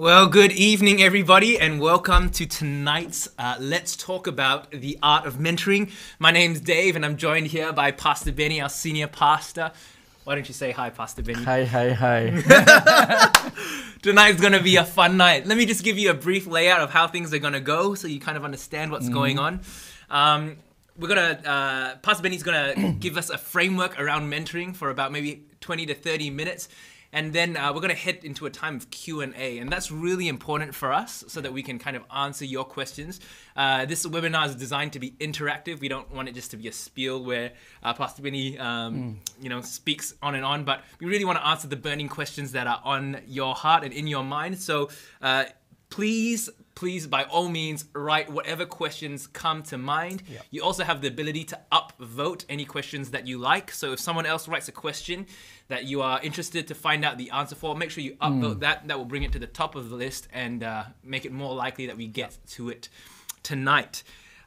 Well, good evening, everybody, and welcome to tonight's Let's Talk About the Art of Mentoring. My name's Dave, and I'm joined here by Pastor Benny, our senior pastor. Why don't you say hi, Pastor Benny? Hi. Tonight's going to be a fun night. Let me just give you a brief layout of how things are going to go so you kind of understand what's going on. Pastor Benny's going to give us a framework around mentoring for about maybe 20 to 30 minutes. And then we're going to head into a time of Q&A. And that's really important for us so that we can kind of answer your questions. This webinar is designed to be interactive. We don't want it just to be a spiel where Pastor Benny speaks on and on. But we really want to answer the burning questions that are on your heart and in your mind. So please, by all means, write whatever questions come to mind. Yep. You also have the ability to upvote any questions that you like. So if someone else writes a question that you are interested to find out the answer for, make sure you upvote that. That will bring it to the top of the list and make it more likely that we get to it tonight.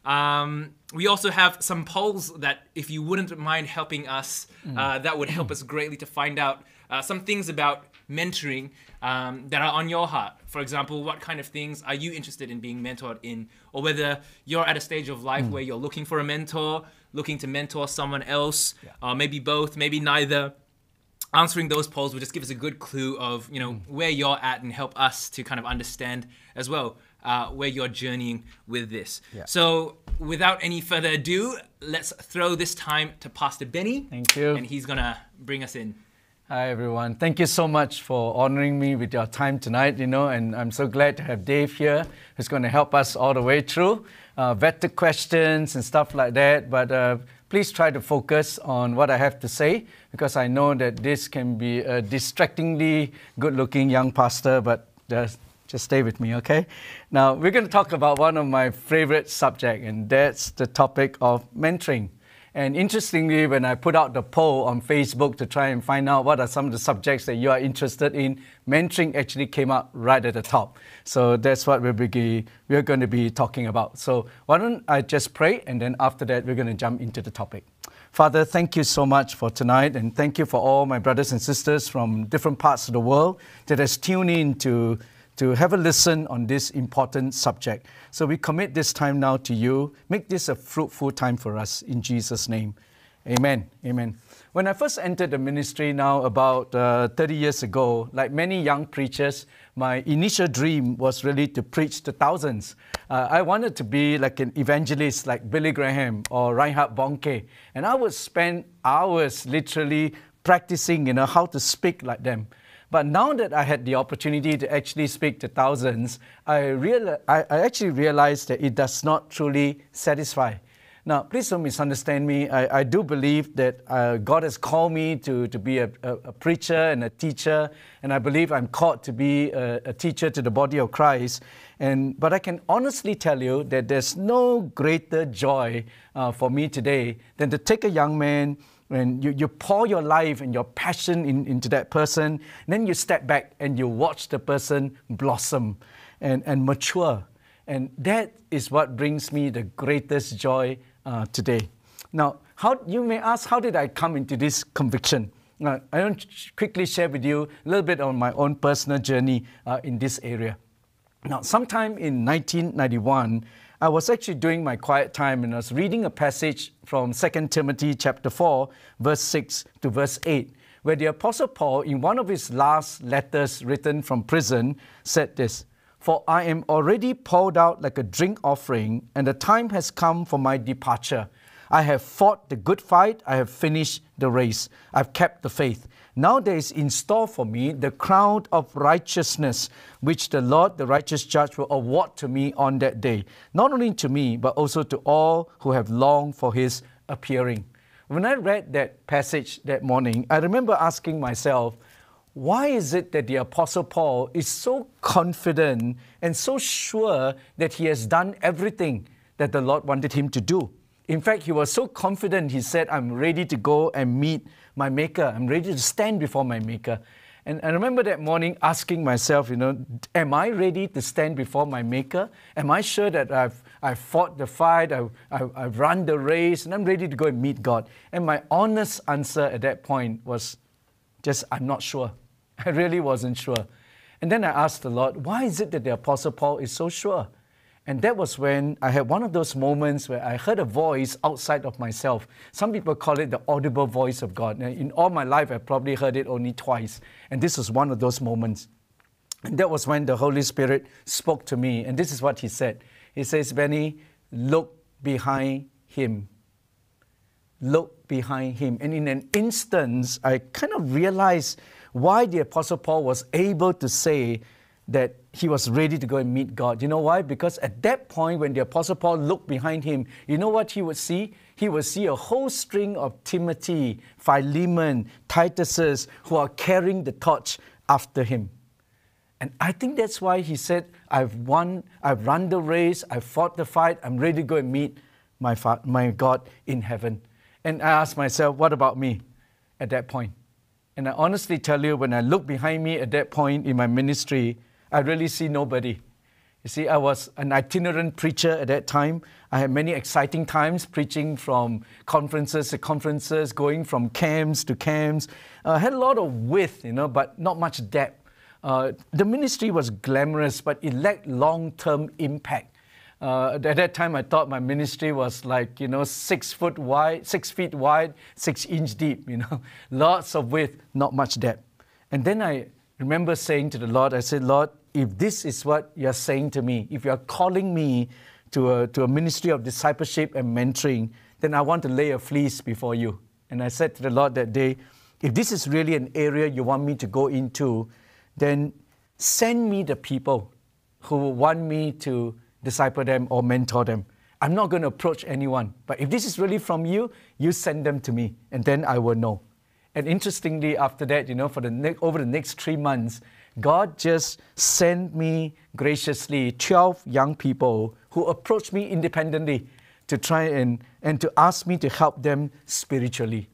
We also have some polls that, if you wouldn't mind helping us, that would help us greatly to find out some things about mentoring that are on your heart. For example, what kind of things are you interested in being mentored in? Or whether you're at a stage of life where you're looking for a mentor, looking to mentor someone else, or maybe both, maybe neither. Answering those polls will just give us a good clue of, where you're at and help us to kind of understand as well where you're journeying with this. Yeah. So without any further ado, let's throw this time to Pastor Benny. Thank you. And he's going to bring us in. Hi, everyone. Thank you so much for honoring me with your time tonight, and I'm so glad to have Dave here, who's going to help us all the way through, vetted questions and stuff like that. But please try to focus on what I have to say, because I know that this can be a distractingly good-looking young pastor, but just stay with me, okay? Now, we're going to talk about one of my favorite subjects, and that's the topic of mentoring. And interestingly, when I put out the poll on Facebook to try and find out what are some of the subjects that you are interested in, mentoring actually came out right at the top. So that's what we're going to be talking about. So why don't I just pray, and then after that, we're going to jump into the topic. Father, thank you so much for tonight, and thank you for all my brothers and sisters from different parts of the world that has tuned in to have a listen on this important subject. So we commit this time now to you. Make this a fruitful time for us in Jesus' name. Amen. Amen. When I first entered the ministry now about 30 years ago, like many young preachers, my initial dream was really to preach to thousands. I wanted to be like an evangelist like Billy Graham or Reinhard Bonnke. And I would spend hours literally practicing, how to speak like them. But now that I had the opportunity to actually speak to thousands, I actually realized that it does not truly satisfy. Now, please don't misunderstand me. I do believe that God has called me to be a preacher and a teacher, and I believe I'm called to be a teacher to the body of Christ. But I can honestly tell you that there's no greater joy for me today than to take a young man, and you pour your life and your passion into that person, and then you step back and you watch the person blossom and mature. And that is what brings me the greatest joy today. Now, you may ask, how did I come into this conviction? I want to quickly share with you a little bit on my own personal journey in this area. Now, sometime in 1991, I was actually doing my quiet time, and I was reading a passage from 2 Timothy chapter 4, verse 6 to verse 8, where the Apostle Paul, in one of his last letters written from prison, said this: "For I am already poured out like a drink offering, and the time has come for my departure. I have fought the good fight, I have finished the race, I've kept the faith. Now there is in store for me the crown of righteousness, which the Lord, the righteous judge, will award to me on that day. Not only to me, but also to all who have longed for his appearing." When I read that passage that morning, I remember asking myself, why is it that the Apostle Paul is so confident and so sure that he has done everything that the Lord wanted him to do? In fact, he was so confident, he said, "I'm ready to go and meet my Maker. I'm ready to stand before my Maker." And I remember that morning asking myself, am I ready to stand before my Maker? Am I sure that I've fought the fight, I've run the race, and I'm ready to go and meet God? And my honest answer at that point was just, I'm not sure. I really wasn't sure. And then I asked the Lord, why is it that the Apostle Paul is so sure? And that was when I had one of those moments where I heard a voice outside of myself. Some people call it the audible voice of God. Now, in all my life, I probably heard it only twice. And this was one of those moments. And that was when the Holy Spirit spoke to me. And this is what he said. He says, Benny, look behind him. Look behind him. And in an instant, I kind of realized why the Apostle Paul was able to say that he was ready to go and meet God. You know why? Because at that point, when the Apostle Paul looked behind him, you know what he would see? He would see a whole string of Timothy, Philemon, Titus, who are carrying the torch after him. And I think that's why he said, I've run the race, I've fought the fight, I'm ready to go and meet my God in heaven. And I asked myself, what about me at that point? And I honestly tell you, when I look behind me at that point in my ministry, I really see nobody. You see, I was an itinerant preacher at that time. I had many exciting times preaching from conferences to conferences, going from camps to camps. I had a lot of width, but not much depth. The ministry was glamorous, but it lacked long-term impact. At that time, I thought my ministry was like, 6 feet wide, 6-inch deep, lots of width, not much depth. And then I remember saying to the Lord, I said, Lord, if this is what you're saying to me, if you're calling me to a ministry of discipleship and mentoring, then I want to lay a fleece before you. And I said to the Lord that day, if this is really an area you want me to go into, then send me the people who want me to disciple them or mentor them. I'm not going to approach anyone. But if this is really from you, you send them to me, and then I will know. And interestingly, after that, over the next 3 months, God just sent me graciously 12 young people who approached me independently to try and to ask me to help them spiritually.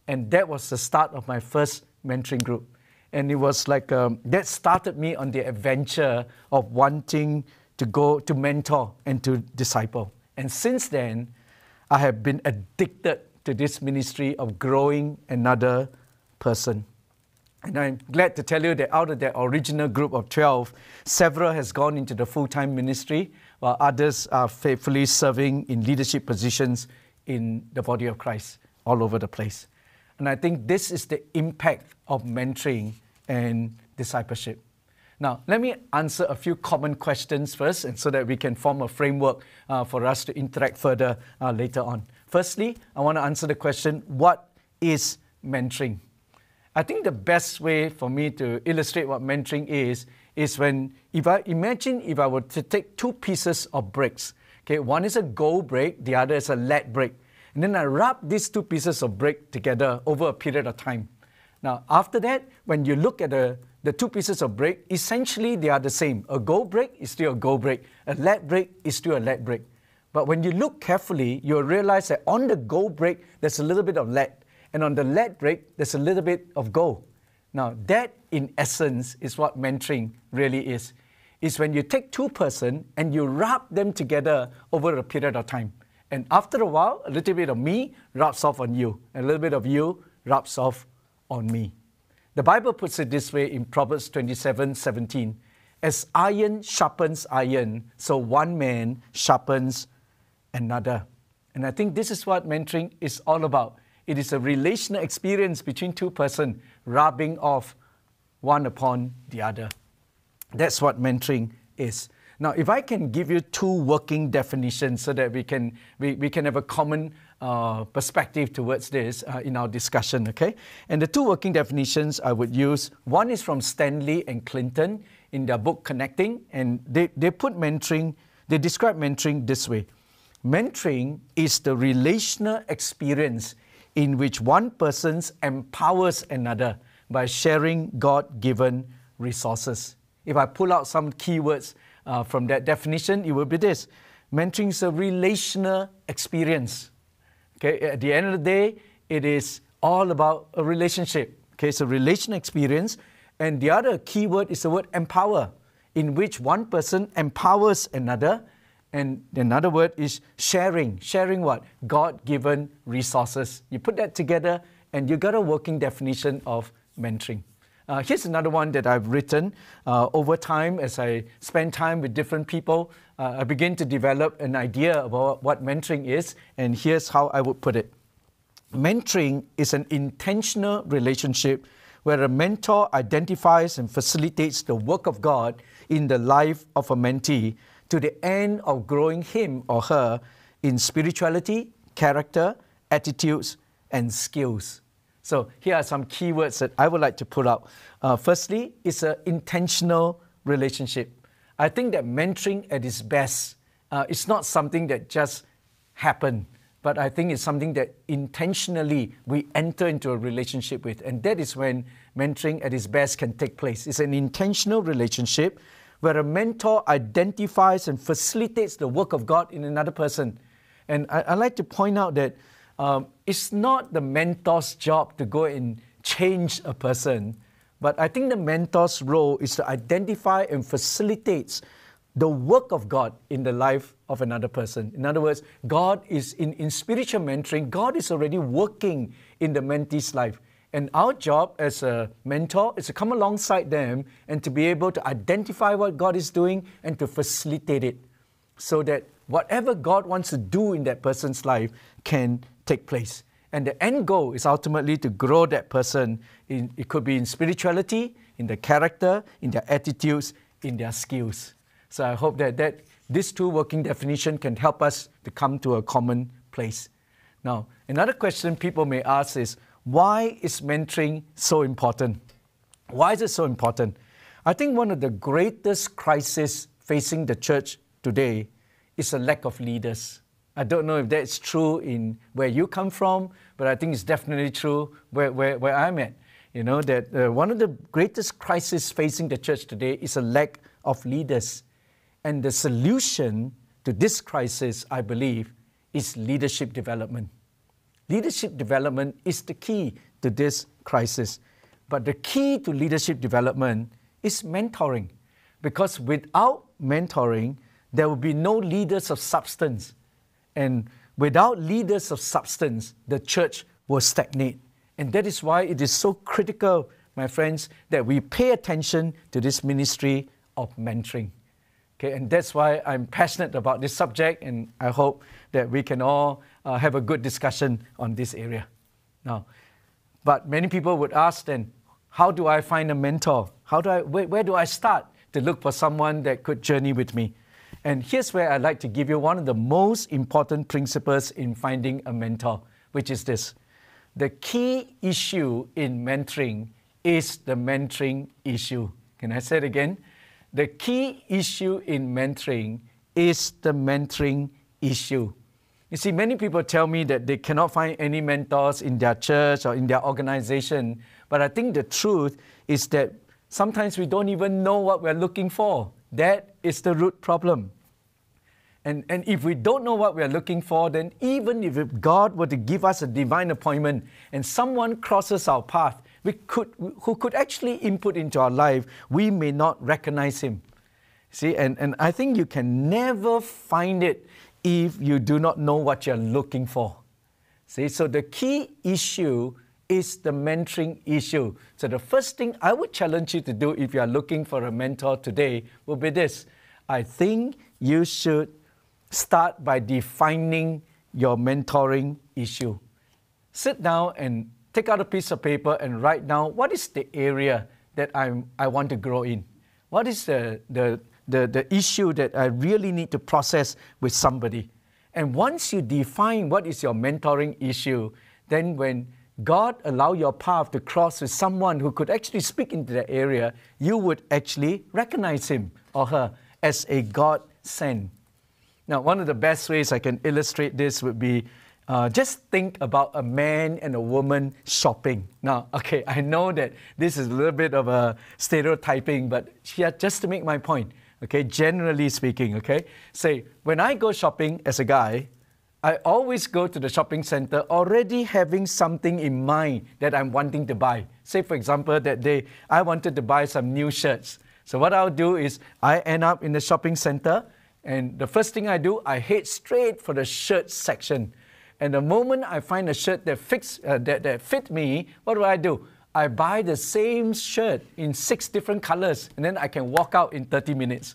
And that was the start of my first mentoring group. And it was like, that started me on the adventure of wanting to go to mentor and to disciple. And since then, I have been addicted to this ministry of growing another person. And I'm glad to tell you that out of that original group of 12, several has gone into the full-time ministry, while others are faithfully serving in leadership positions in the body of Christ all over the place. And I think this is the impact of mentoring and discipleship. Now, let me answer a few common questions first, and so that we can form a framework for us to interact further later on. Firstly, I want to answer the question, what is mentoring? I think the best way for me to illustrate what mentoring is when, if I were to take 2 pieces of bricks, okay, one is a go brick, the other is a lead brick, and then I rub these 2 pieces of brick together over a period of time. Now, after that, when you look at the 2 pieces of brick, essentially they are the same. A gold brick is still a gold brick. A lead brick is still a lead brick. But when you look carefully, you'll realize that on the gold brick, there's a little bit of lead. And on the lead brick, there's a little bit of gold. Now, that in essence is what mentoring really is. It's when you take 2 persons and you rub them together over a period of time. And after a while, a little bit of me rubs off on you. And a little bit of you rubs off on me. The Bible puts it this way in Proverbs 27:17. As iron sharpens iron, so one man sharpens another. And I think this is what mentoring is all about. It is a relational experience between 2 persons rubbing off one upon the other. That's what mentoring is. Now, if I can give you 2 working definitions so that we can have a common perspective towards this in our discussion, okay? And the 2 working definitions I would use, one is from Stanley and Clinton in their book Connecting, and they describe mentoring this way. Mentoring is the relational experience in which one person empowers another by sharing God-given resources. If I pull out some keywords from that definition, it will be this. Mentoring is a relational experience. Okay? At the end of the day, it is all about a relationship. Okay? It's a relational experience. And the other keyword is the word empower, in which one person empowers another. And another word is sharing. Sharing what? God-given resources. You put that together and you got a working definition of mentoring. Here's another one that I've written. Over time, as I spend time with different people, I begin to develop an idea about what mentoring is, and here's how I would put it. Mentoring is an intentional relationship where a mentor identifies and facilitates the work of God in the life of a mentee to the end of growing him or her in spirituality, character, attitudes, and skills. So here are some keywords that I would like to put up. Firstly, it's an intentional relationship. I think that mentoring at its best, it's not something that just happened, but I think it's something that intentionally we enter into a relationship with. And that is when mentoring at its best can take place. It's an intentional relationship where a mentor identifies and facilitates the work of God in another person. And I like to point out that it's not the mentor's job to go and change a person, but I think the mentor's role is to identify and facilitate the work of God in the life of another person. In other words, God is in spiritual mentoring, God is already working in the mentee's life. And our job as a mentor is to come alongside them and to be able to identify what God is doing and to facilitate it so that whatever God wants to do in that person's life can take place. And the end goal is ultimately to grow that person. It could be in spirituality, in their character, in their attitudes, in their skills. So I hope that these two working definitions can help us to come to a common place. Now, another question people may ask is, why is mentoring so important? Why is it so important? I think one of the greatest crises facing the church today is a lack of leaders. I don't know if that's true in where you come from, but I think it's definitely true where I'm at. You know, that one of the greatest crises facing the church today is a lack of leaders. And the solution to this crisis, I believe, is leadership development. Leadership development is the key to this crisis. But the key to leadership development is mentoring. Because without mentoring, there will be no leaders of substance. And without leaders of substance, the church will stagnate. And that is why it is so critical, my friends, that we pay attention to this ministry of mentoring. Okay, and that's why I'm passionate about this subject, and I hope that we can all have a good discussion on this area. Now, but many people would ask then, how do I find a mentor? Where do I start to look for someone that could journey with me? And here's where I'd like to give you one of the most important principles in finding a mentor, which is this. The key issue in mentoring is the mentoring issue. Can I say it again? The key issue in mentoring is the mentoring issue. You see, many people tell me that they cannot find any mentors in their church or in their organization, but I think the truth is that sometimes we don't even know what we're looking for. That is the root problem. And if we don't know what we're looking for, then even if God were to give us a divine appointment and someone crosses our path, who could actually input into our life, we may not recognize him. See, and I think you can never find it if you do not know what you're looking for. See, so the key issue is the mentoring issue. So the first thing I would challenge you to do if you are looking for a mentor today will be this. I think you should start by defining your mentoring issue. Sit down and take out a piece of paper and write down what is the area that I want to grow in. What is the issue that I really need to process with somebody? And once you define what is your mentoring issue, then when God allow your path to cross with someone who could actually speak into that area, you would actually recognize him or her as a God sent. Now, one of the best ways I can illustrate this would be just think about a man and a woman shopping. Now, okay, I know that this is a little bit of a stereotyping, but just to make my point, okay, generally speaking, okay, say, when I go shopping as a guy, I always go to the shopping center already having something in mind that I'm wanting to buy. Say, for example, that day, I wanted to buy some new shirts. So what I'll do is I end up in the shopping center, and the first thing I do, I head straight for the shirt section. And the moment I find a shirt that fit me, what do? I buy the same shirt in 6 different colors, and then I can walk out in 30 minutes.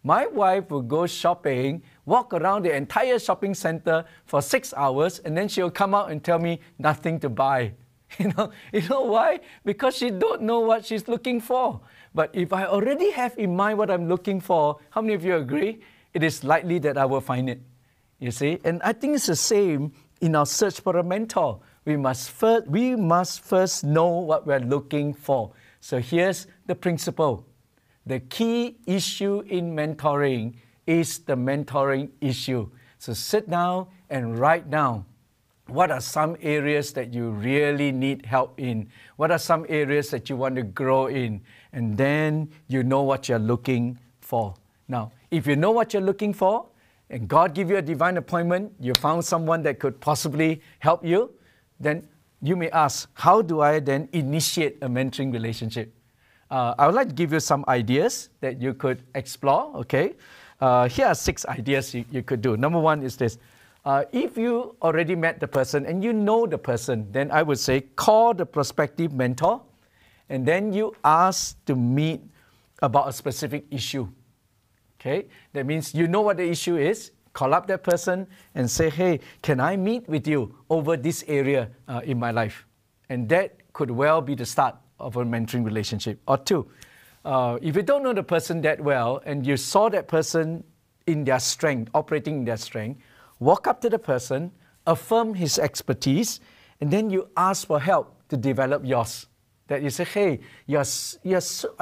My wife will go shopping, walk around the entire shopping center for 6 hours, and then she'll come out and tell me nothing to buy. You know why? Because she don't know what she's looking for. But if I already have in mind what I'm looking for, how many of you agree? It is likely that I will find it. You see? And I think it's the same in our search for a mentor. We must first know what we're looking for. So here's the principle. The key issue in mentoring is the mentoring issue. So sit down and write down what are some areas that you really need help in. What are some areas that you want to grow in? And then you know what you're looking for. Now, if you know what you're looking for, and God give you a divine appointment, you found someone that could possibly help you, then you may ask, how do I then initiate a mentoring relationship? I would like to give you some ideas that you could explore, okay? Here are 6 ideas you could do. Number 1 is this. If you already met the person and you know the person, then I would say call the prospective mentor, and then you ask to meet about a specific issue. Okay? That means you know what the issue is. Call up that person and say, hey, can I meet with you over this area in my life? And that could well be the start of a mentoring relationship. Or 2, if you don't know the person that well and you saw that person in their strength, operating in their strength, walk up to the person, affirm his expertise, and then you ask for help to develop yours. That you say, hey, I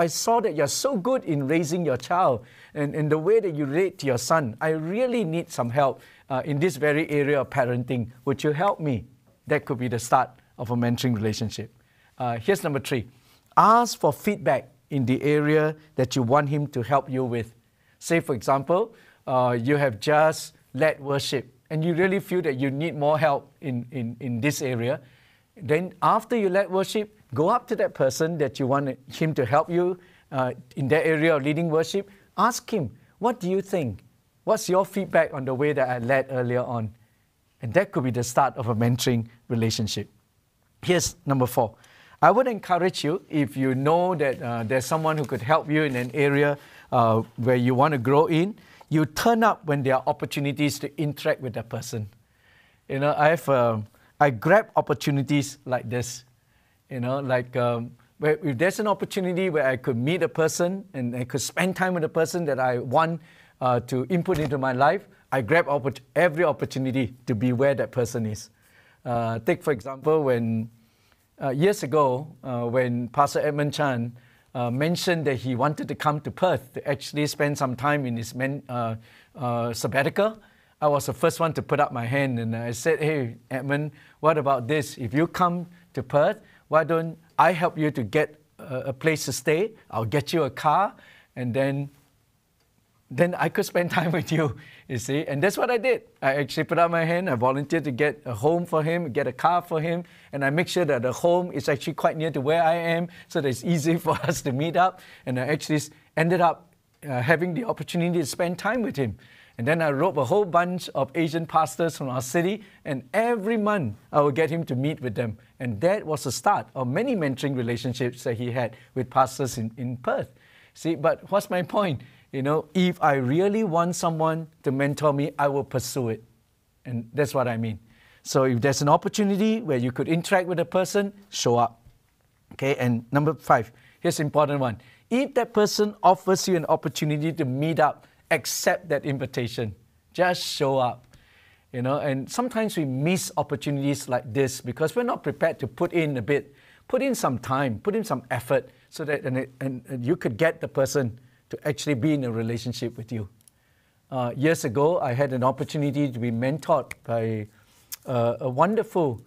saw that you're so good in raising your child and the way that you relate to your son. I really need some help in this very area of parenting. Would you help me? That could be the start of a mentoring relationship. Here's number 3. Ask for feedback in the area that you want him to help you with. Say, for example, you have just led worship and you really feel that you need more help in this area. Then after you led worship, go up to that person that you want him to help you in that area of leading worship. Ask him, what do you think? What's your feedback on the way that I led earlier on? And that could be the start of a mentoring relationship. Here's number 4. I would encourage you, if you know that there's someone who could help you in an area where you want to grow in, you turn up when there are opportunities to interact with that person. You know, I grab opportunities like this. You know, like if there's an opportunity where I could meet a person and I could spend time with a person that I want to input into my life, I grab every opportunity to be where that person is. Take, for example, when years ago, when Pastor Edmund Chan mentioned that he wanted to come to Perth to actually spend some time in his sabbatical, I was the first one to put up my hand and I said, hey, Edmund, what about this? If you come to Perth, why don't I help you to get a place to stay? I'll get you a car, and then I could spend time with you, you see. And that's what I did. I actually put up my hand. I volunteered to get a home for him, get a car for him, and I make sure that the home is actually quite near to where I am so that it's easy for us to meet up. And I actually ended up having the opportunity to spend time with him. And then I wrote a whole bunch of Asian pastors from our city, and every month I would get him to meet with them. And that was the start of many mentoring relationships that he had with pastors in Perth. See, but what's my point? You know, if I really want someone to mentor me, I will pursue it. And that's what I mean. So if there's an opportunity where you could interact with a person, show up. Okay, and number 5, here's the important one. If that person offers you an opportunity to meet up, accept that invitation. Just show up. You know, and sometimes we miss opportunities like this because we're not prepared to put in a bit, put in some time, put in some effort so that and you could get the person to actually be in a relationship with you. Years ago, I had an opportunity to be mentored by a wonderful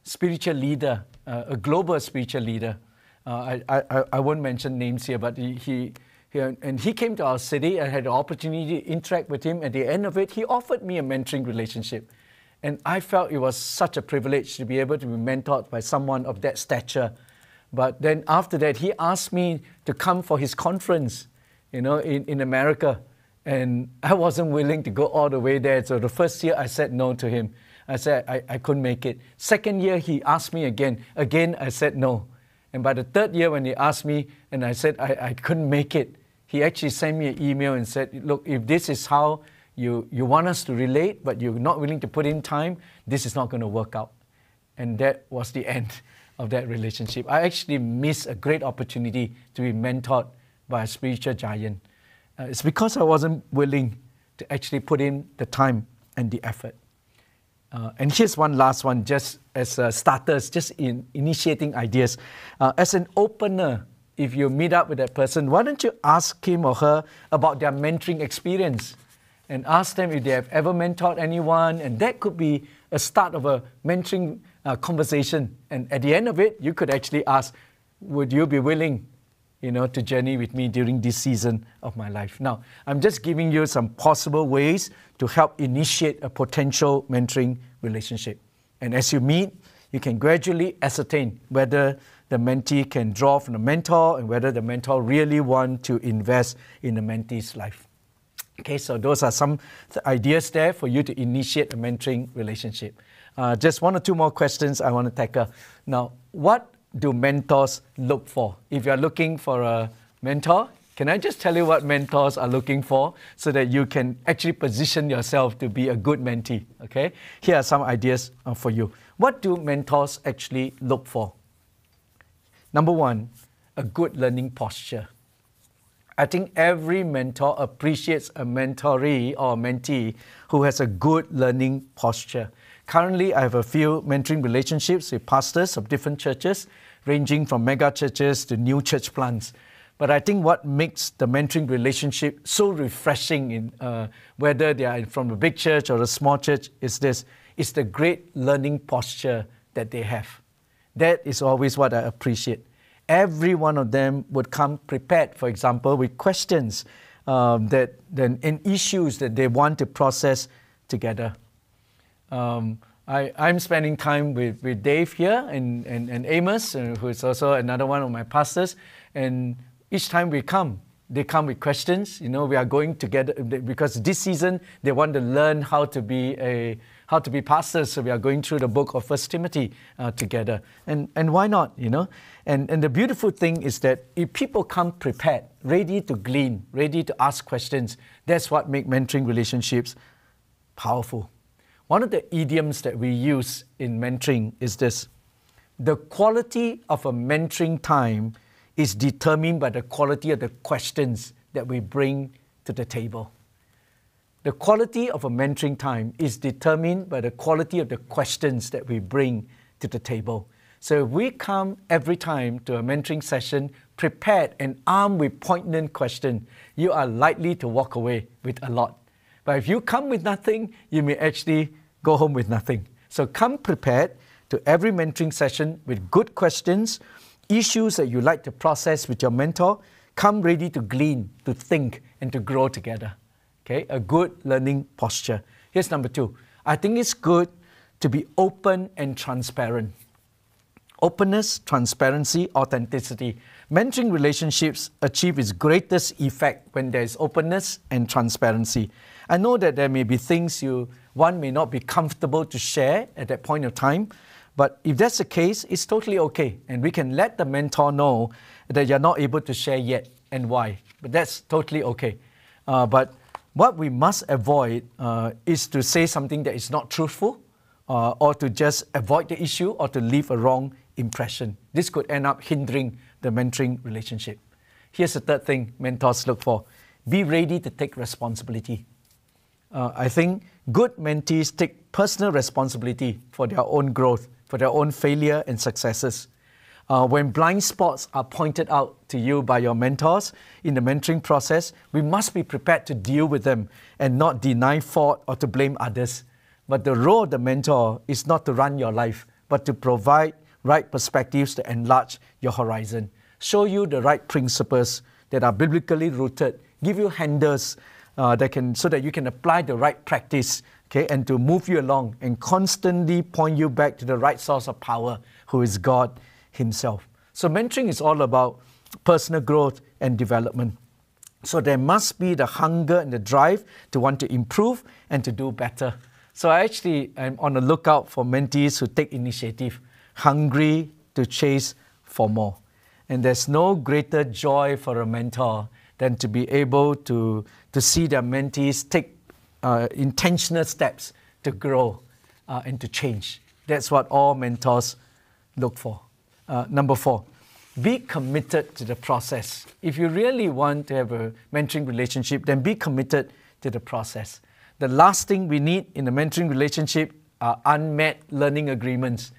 spiritual leader, a global spiritual leader. I won't mention names here, but he came to our city. I had the opportunity to interact with him. At the end of it, he offered me a mentoring relationship. And I felt it was such a privilege to be able to be mentored by someone of that stature. But then after that, he asked me to come for his conference, you know, in America. And I wasn't willing to go all the way there. So the first year, I said no to him. I said, I couldn't make it. Second year, he asked me again. Again, I said no. And by the third year, when he asked me, and I said I couldn't make it, he actually sent me an email and said, look, if this is how you want us to relate, but you're not willing to put in time, this is not going to work out. And that was the end of that relationship. I actually missed a great opportunity to be mentored by a spiritual giant. It's because I wasn't willing to actually put in the time and the effort. And here's one last one, just as starters, just in initiating ideas. As an opener, if you meet up with that person, why don't you ask him or her about their mentoring experience and ask them if they have ever mentored anyone, and that could be a start of a mentoring conversation. And at the end of it, you could actually ask, would you be willing, to journey with me during this season of my life? Now, I'm just giving you some possible ways to help initiate a potential mentoring relationship. And as you meet, you can gradually ascertain whether the mentee can draw from the mentor and whether the mentor really wants to invest in the mentee's life. Okay, so those are some ideas there for you to initiate a mentoring relationship. Just one or two more questions I want to tackle. Now, what do mentors look for? If you're looking for a mentor, can I just tell you what mentors are looking for so that you can actually position yourself to be a good mentee? Okay, here are some ideas for you. What do mentors actually look for? Number one, a good learning posture. I think every mentor appreciates a mentoree or a mentee who has a good learning posture. Currently, I have a few mentoring relationships with pastors of different churches, ranging from mega churches to new church plants. But I think what makes the mentoring relationship so refreshing, in whether they are from a big church or a small church, is the great learning posture that they have. That is always what I appreciate. Every one of them would come prepared, for example, with questions and issues that they want to process together. I'm spending time with Dave here and Amos, who is also another one of my pastors. And each time they come with questions. We are going together because this season they want to learn how to be pastors. So we are going through the book of 1 Timothy together. And why not? And the beautiful thing is that if people come prepared, ready to glean, ready to ask questions, that's what makes mentoring relationships powerful. One of the idioms that we use in mentoring is this: the quality of a mentoring time is determined by the quality of the questions that we bring to the table. The quality of a mentoring time is determined by the quality of the questions that we bring to the table. So if we come every time to a mentoring session prepared and armed with poignant questions, you are likely to walk away with a lot. But if you come with nothing, you may actually go home with nothing. So come prepared to every mentoring session with good questions, issues that you like to process with your mentor. Come ready to glean, to think, and to grow together. Okay, a good learning posture. Here's number two. I think it's good to be open and transparent. Openness, transparency, authenticity. Mentoring relationships achieve its greatest effect when there is openness and transparency. I know that there may be things one may not be comfortable to share at that point of time, but if that's the case, it's totally okay. And we can let the mentor know that you're not able to share yet and why. But that's totally okay. But what we must avoid is to say something that is not truthful or to just avoid the issue or to leave a wrong impression. This could end up hindering the mentoring relationship. Here's the third thing mentors look for. Be ready to take responsibility. I think good mentees take personal responsibility for their own growth, for their own failure and successes. When blind spots are pointed out to you by your mentors in the mentoring process, we must be prepared to deal with them and not deny fault or to blame others. But the role of the mentor is not to run your life, but to provide right perspectives to enlarge your horizon, show you the right principles that are biblically rooted, give you handles so that you can apply the right practice, okay, and to move you along and constantly point you back to the right source of power, who is God Himself. So mentoring is all about personal growth and development. So there must be the hunger and the drive to want to improve and to do better. So I actually am on the lookout for mentees who take initiative, hungry to chase for more. And there's no greater joy for a mentor than to be able to see their mentees take intentional steps to grow and to change. That's what all mentors look for. Number 4, be committed to the process. If you really want to have a mentoring relationship, then be committed to the process. The last thing we need in a mentoring relationship are unmet learning agreements,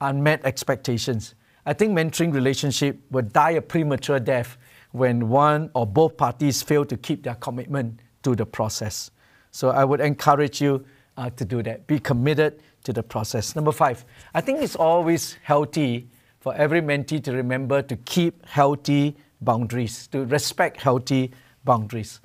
unmet expectations. I think mentoring relationship will die a premature death when one or both parties fail to keep their commitment to the process. So I would encourage you to do that. Be committed to the process. Number 5, I think it's always healthy for every mentee to remember to keep healthy boundaries, to respect healthy boundaries.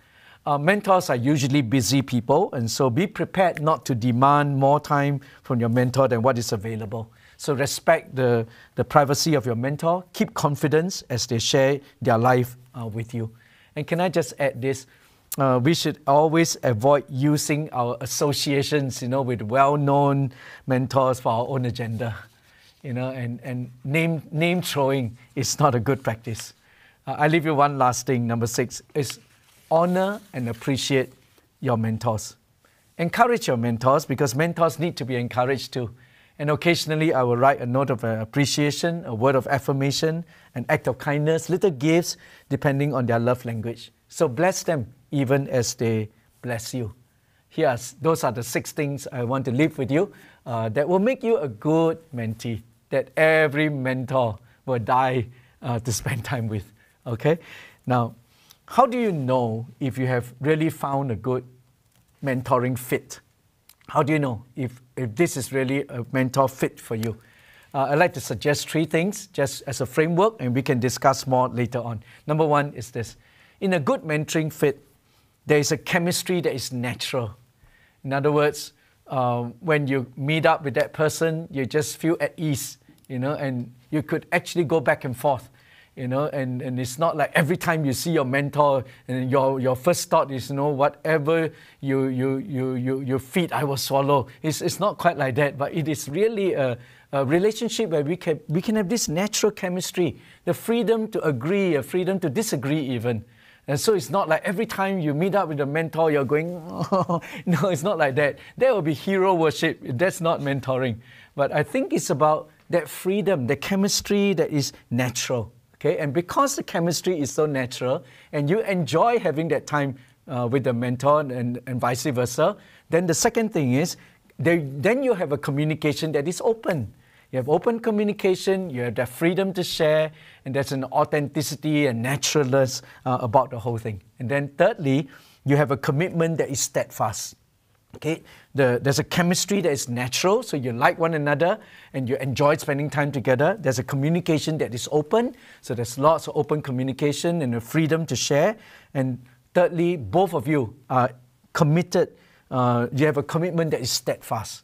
Mentors are usually busy people, and so be prepared not to demand more time from your mentor than what is available. So respect the privacy of your mentor. Keep confidence as they share their life with you. And can I just add this? We should always avoid using our associations, with well-known mentors for our own agenda. And name throwing is not a good practice. I leave you one last thing. Number 6 is honor and appreciate your mentors. Encourage your mentors because mentors need to be encouraged too. And occasionally I will write a note of appreciation, a word of affirmation, an act of kindness, little gifts, depending on their love language. So bless them even as they bless you. Those are the 6 things I want to leave with you that will make you a good mentee, that every mentor will die to spend time with. Okay? Now, how do you know if you have really found a good mentoring fit? How do you know if this is really a mentor fit for you? I'd like to suggest 3 things just as a framework, and we can discuss more later on. Number 1 is this. In a good mentoring fit, there is a chemistry that is natural. In other words, when you meet up with that person, you just feel at ease, and you could actually go back and forth. And it's not like every time you see your mentor and your first thought is, whatever you feed, I will swallow. It's not quite like that, but it is really a relationship where we can have this natural chemistry, the freedom to agree, a freedom to disagree even. And so it's not like every time you meet up with a mentor, you're going, oh. No, it's not like that. That will be hero worship. That's not mentoring. But I think it's about that freedom, the chemistry that is natural. Okay, and because the chemistry is so natural and you enjoy having that time with the mentor and vice versa, then the second thing is, then you have a communication that is open. You have open communication, you have that freedom to share, and there's an authenticity and naturalness about the whole thing. And then thirdly, you have a commitment that is steadfast. Okay, there's a chemistry that is natural, so you like one another and you enjoy spending time together. There's a communication that is open, so there's lots of open communication and a freedom to share. And thirdly, both of you are committed. You have a commitment that is steadfast,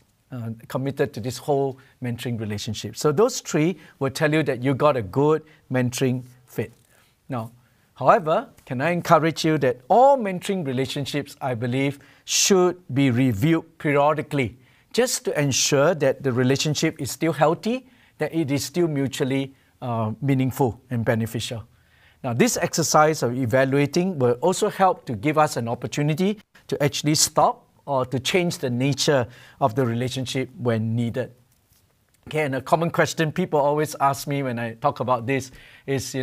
committed to this whole mentoring relationship. So those 3 will tell you that you got a good mentoring fit. Now, however, can I encourage you that all mentoring relationships, I believe, should be reviewed periodically just to ensure that the relationship is still healthy, that it is still mutually meaningful and beneficial. Now, this exercise of evaluating will also help to give us an opportunity to actually stop or to change the nature of the relationship when needed. Okay, and a common question people always ask me when I talk about this is,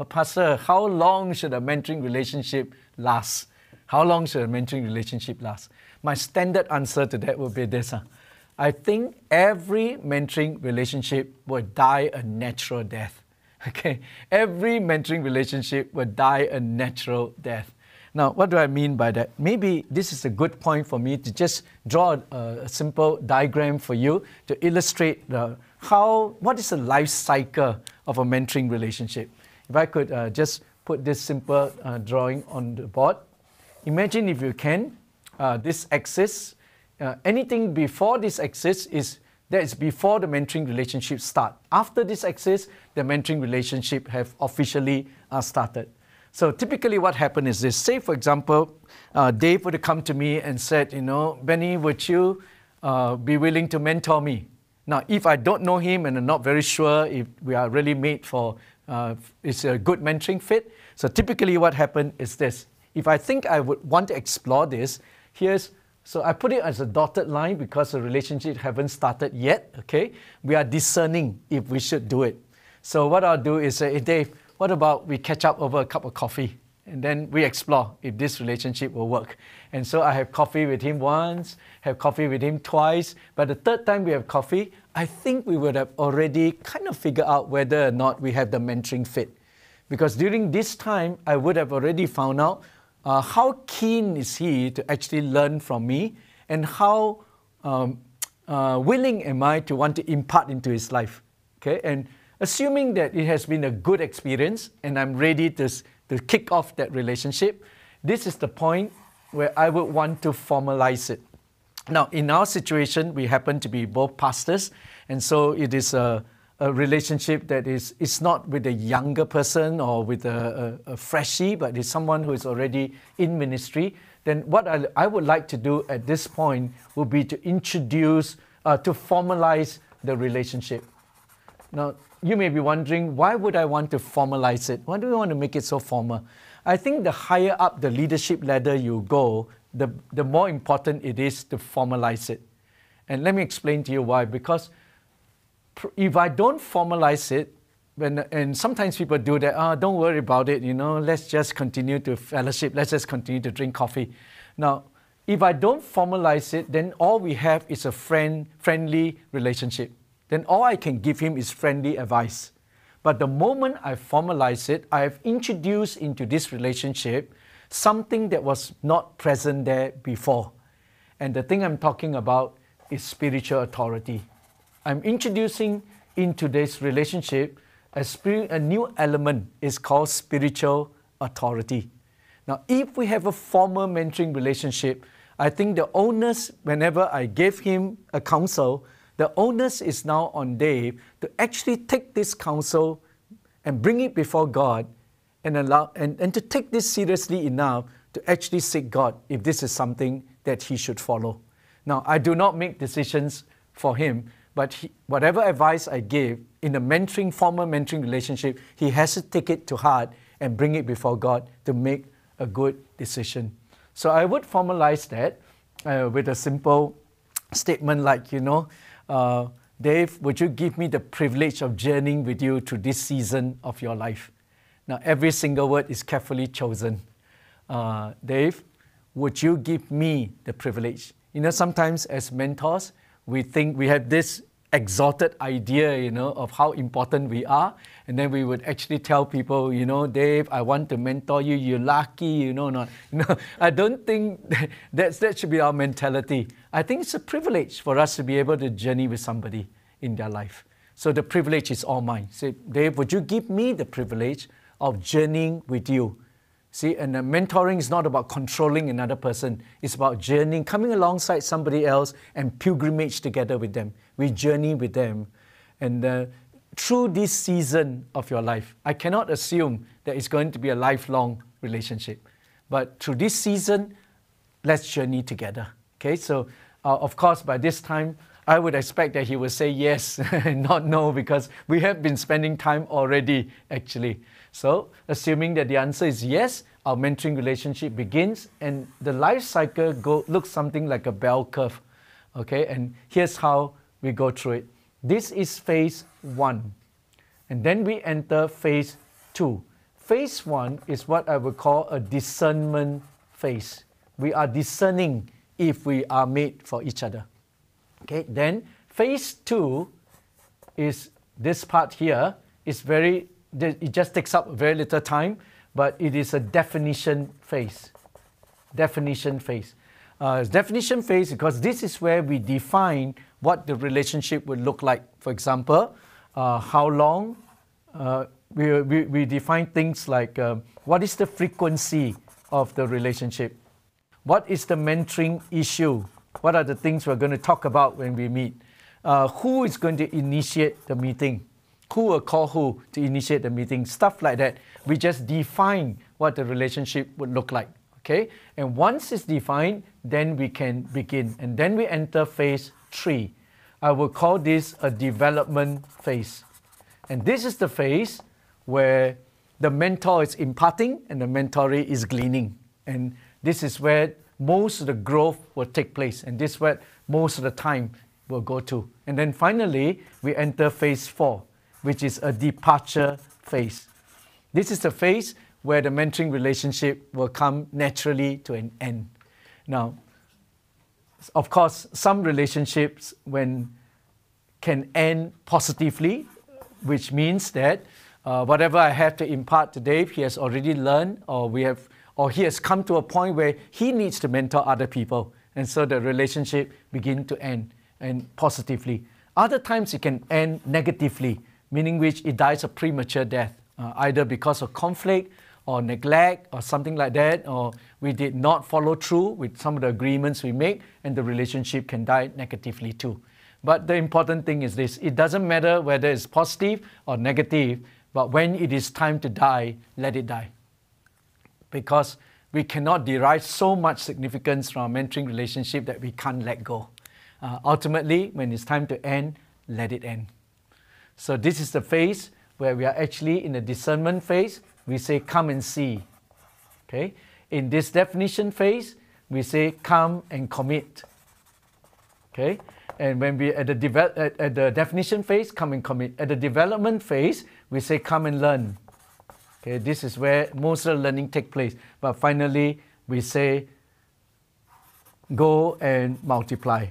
Pastor, how long should a mentoring relationship last? How long should a mentoring relationship last? My standard answer to that would be this. I think every mentoring relationship will die a natural death. Okay, every mentoring relationship will die a natural death. Now, what do I mean by that? Maybe this is a good point for me to just draw a simple diagram for you to illustrate what is the life cycle of a mentoring relationship. If I could just put this simple drawing on the board. Imagine, if you can, this axis. Anything before this axis is before the mentoring relationship start. After this axis, the mentoring relationship have officially started. So typically what happened is this. Say, for example, Dave would come to me and said, Benny, would you be willing to mentor me? Now, if I don't know him and I'm not very sure if we are really made for, it's a good mentoring fit. So typically what happened is this. If I think I would want to explore this, so I put it as a dotted line because the relationship haven't started yet, okay? We are discerning if we should do it. So what I'll do is say, hey Dave, what about we catch up over a cup of coffee? And then we explore if this relationship will work. And so I have coffee with him once, have coffee with him twice. But the third time we have coffee, I think we would have already kind of figured out whether or not we have the mentoring fit. Because during this time, I would have already found out how keen is he to actually learn from me, and how willing am I to want to impart into his life. Okay? And assuming that it has been a good experience and I'm ready to kick off that relationship, this is the point where I would want to formalize it. Now, in our situation, we happen to be both pastors, and so it is a relationship that is not with a younger person or with a freshie, but it's someone who is already in ministry. Then what I would like to do at this point would be to introduce, to formalize the relationship. Now, you may be wondering, why would I want to formalize it? Why do we want to make it so formal? I think the higher up the leadership ladder you go, the more important it is to formalize it. And let me explain to you why. Because if I don't formalize it, and sometimes people do that, don't worry about it, let's just continue to fellowship, let's just continue to drink coffee. Now, if I don't formalize it, then all we have is a friendly relationship. Then all I can give him is friendly advice. But the moment I formalize it, I have introduced into this relationship something that was not present there before. And the thing I'm talking about is spiritual authority. I'm introducing into this relationship a new element. Is called spiritual authority. Now, if we have a formal mentoring relationship, I think the onus, whenever I gave him a counsel, the onus is now on Dave to actually take this counsel and bring it before God and to take this seriously enough to actually seek God if this is something that he should follow. Now, I do not make decisions for him, but whatever advice I give in a formal mentoring relationship, he has to take it to heart and bring it before God to make a good decision. So I would formalize that with a simple statement like, Dave, would you give me the privilege of journeying with you through this season of your life? Now, every single word is carefully chosen. Dave, would you give me the privilege? Sometimes as mentors, we think we have this exalted idea, of how important we are. And then we would actually tell people, Dave, I want to mentor you. You're lucky, not. I don't think that should be our mentality. I think it's a privilege for us to be able to journey with somebody in their life. So the privilege is all mine. Say, Dave, would you give me the privilege of journeying with you? See, and mentoring is not about controlling another person. It's about journeying, coming alongside somebody else and pilgrimage together with them. We journey with them. And through this season of your life, I cannot assume that it's going to be a lifelong relationship. But through this season, let's journey together. Okay, so of course, by this time, I would expect that he will say yes and not no, because we have been spending time already, actually. So, assuming that the answer is yes, our mentoring relationship begins, and the life cycle looks something like a bell curve. Okay, and here's how we go through it. This is phase 1. And then we enter phase 2. Phase 1 is what I would call a discernment phase. We are discerning if we are made for each other. Okay, then phase 2 is this part here. It just takes up very little time, but it is a definition phase. Definition phase. Definition phase because this is where we define what the relationship would look like. For example, how long, we define things like what is the frequency of the relationship? What is the mentoring issue? What are the things we're going to talk about when we meet? Who is going to initiate the meeting? Who will call who to initiate the meeting? Stuff like that. We just define what the relationship would look like. Okay? And once it's defined, then we can begin. And then we enter phase 3. I will call this a development phase. And this is the phase where the mentor is imparting and the mentoree is gleaning. And this is where most of the growth will take place. And this is where most of the time will go to. And then finally, we enter phase 4, which is a departure phase. This is the phase where the mentoring relationship will come naturally to an end. Now, of course, some relationships can end positively, which means that whatever I have to impart to Dave, he has already learned, or he has come to a point where he needs to mentor other people, and so the relationship begins to end and positively. Other times it can end negatively, meaning which it dies a premature death, either because of conflict or neglect or something like that, or we did not follow through with some of the agreements we make, and the relationship can die negatively too. But the important thing is this: it doesn't matter whether it's positive or negative, but when it is time to die, let it die. Because we cannot derive so much significance from our mentoring relationship that we can't let go. Ultimately, when it's time to end, let it end. So this is the phase where we are actually in the discernment phase. We say, come and see. Okay? In this definition phase, we say, come and commit. Okay? And when we at the definition phase, come and commit. At the development phase, we say, come and learn. Okay? This is where most of the learning takes place. But finally, we say, go and multiply.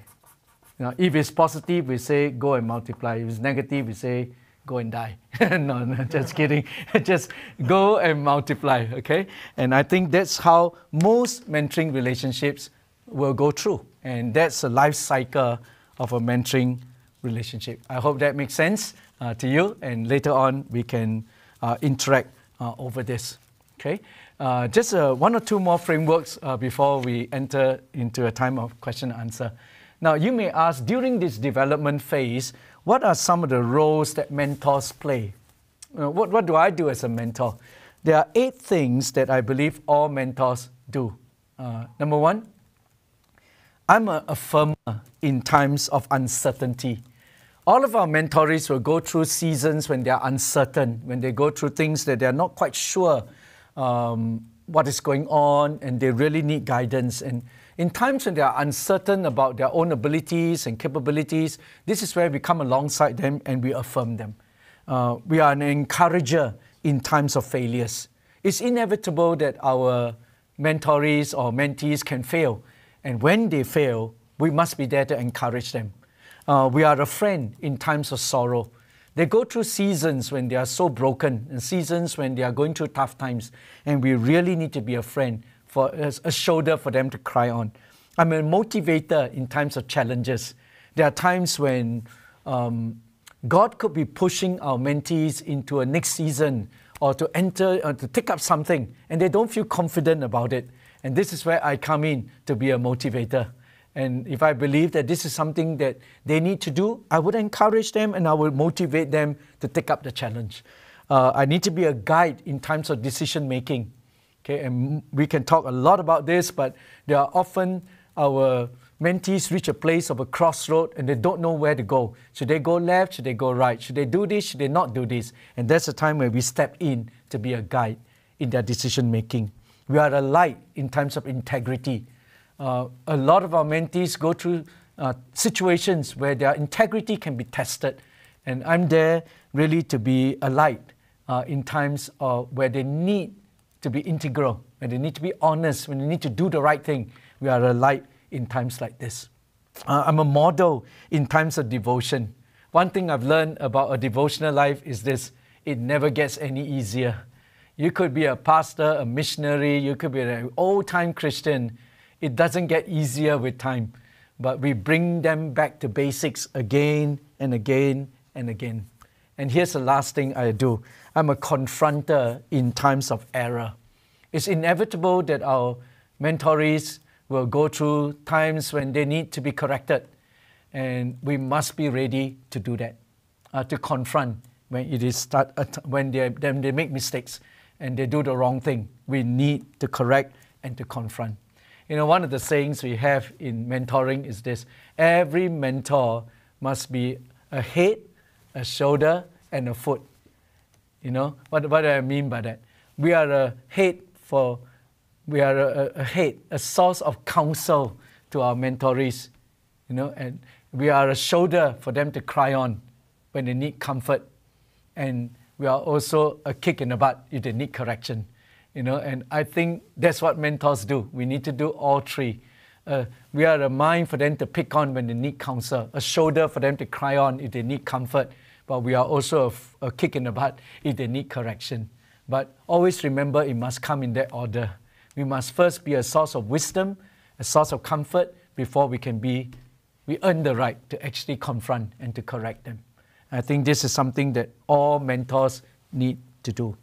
Now, if it's positive, we say, go and multiply. If it's negative, we say, go and die. No, just kidding. Just go and multiply, okay? And I think that's how most mentoring relationships will go through. And that's the life cycle of a mentoring relationship. I hope that makes sense to you. And later on, we can interact over this, okay? Just one or two more frameworks before we enter into a time of question and answer. Now, you may ask, during this development phase, what are some of the roles that mentors play? What do I do as a mentor? There are 8 things that I believe all mentors do. Number 1, I'm an affirmer in times of uncertainty. All of our mentorees will go through seasons when they are uncertain, when they go through things that they are not quite sure what is going on, and they really need guidance. And in times when they are uncertain about their own abilities and capabilities, this is where we come alongside them and we affirm them. We are an encourager in times of failures. It's inevitable that our mentorees or mentees can fail. And when they fail, we must be there to encourage them. We are a friend in times of sorrow. They go through seasons when they are so broken, and seasons when they are going through tough times. And we really need to be a friend, for a shoulder for them to cry on. I'm a motivator in times of challenges. There are times when God could be pushing our mentees into a next season, or to enter, or to take up something, and they don't feel confident about it. And this is where I come in to be a motivator. And if I believe that this is something that they need to do, I would encourage them and I would motivate them to take up the challenge. I need to be a guide in times of decision making. Okay, and we can talk a lot about this, but there are often our mentees reach a place of a crossroad and they don't know where to go. Should they go left? Should they go right? Should they do this? Should they not do this? And that's the time where we step in to be a guide in their decision making. We are a light in times of integrity. A lot of our mentees go through situations where their integrity can be tested. And I'm there really to be a light in times where they need to be integral, when they need to be honest, when they need to do the right thing. We are a light in times like this. I'm a model in times of devotion. One thing I've learned about a devotional life is this: it never gets any easier. You could be a pastor, a missionary, you could be an old-time Christian. It doesn't get easier with time, but we bring them back to basics again and again and again. And here's the last thing I do. I'm a confronter in times of error. It's inevitable that our mentorees will go through times when they need to be corrected. And we must be ready to do that, to confront when when they make mistakes and they do the wrong thing. We need to correct and to confront. You know, one of the sayings we have in mentoring is this: every mentor must be a head, a shoulder, and a foot. You know, what do I mean by that? We are a head, a source of counsel to our mentorees, you know, and we are a shoulder for them to cry on when they need comfort, and we are also a kick in the butt if they need correction, you know. And I think that's what mentors do. We need to do all three. We are a mind for them to pick on when they need counsel, a shoulder for them to cry on if they need comfort, but we are also a kick in the butt if they need correction. But always remember, it must come in that order. We must first be a source of wisdom, a source of comfort, before we earn the right to actually confront and to correct them. I think this is something that all mentors need to do.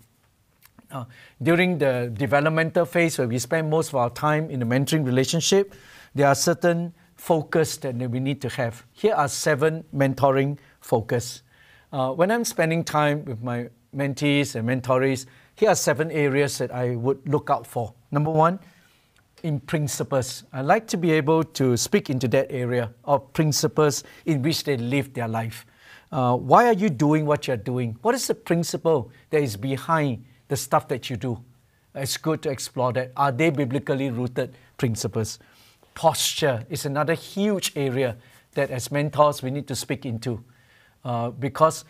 During the developmental phase, where we spend most of our time in the mentoring relationship, there are certain focus that we need to have. Here are 7 mentoring focus. When I'm spending time with my mentees and mentorees, here are 7 areas that I would look out for. Number 1, in principles. I like to be able to speak into that area of principles in which they live their life. Why are you doing what you're doing? What is the principle that is behind the stuff that you do? It's good to explore that. Are they biblically rooted principles? Posture is another huge area that as mentors we need to speak into, because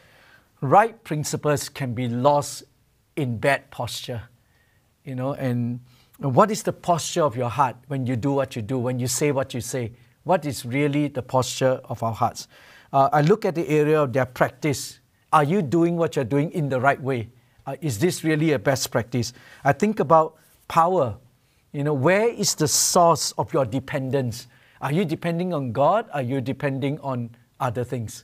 right principles can be lost in bad posture, you know. And what is the posture of your heart when you do what you do, when you say what you say? What is really the posture of our hearts? I look at the area of their practice. Are you doing what you're doing in the right way? Is this really a best practice? I think about power. You know, where is the source of your dependence? Are you depending on God? Are you depending on other things?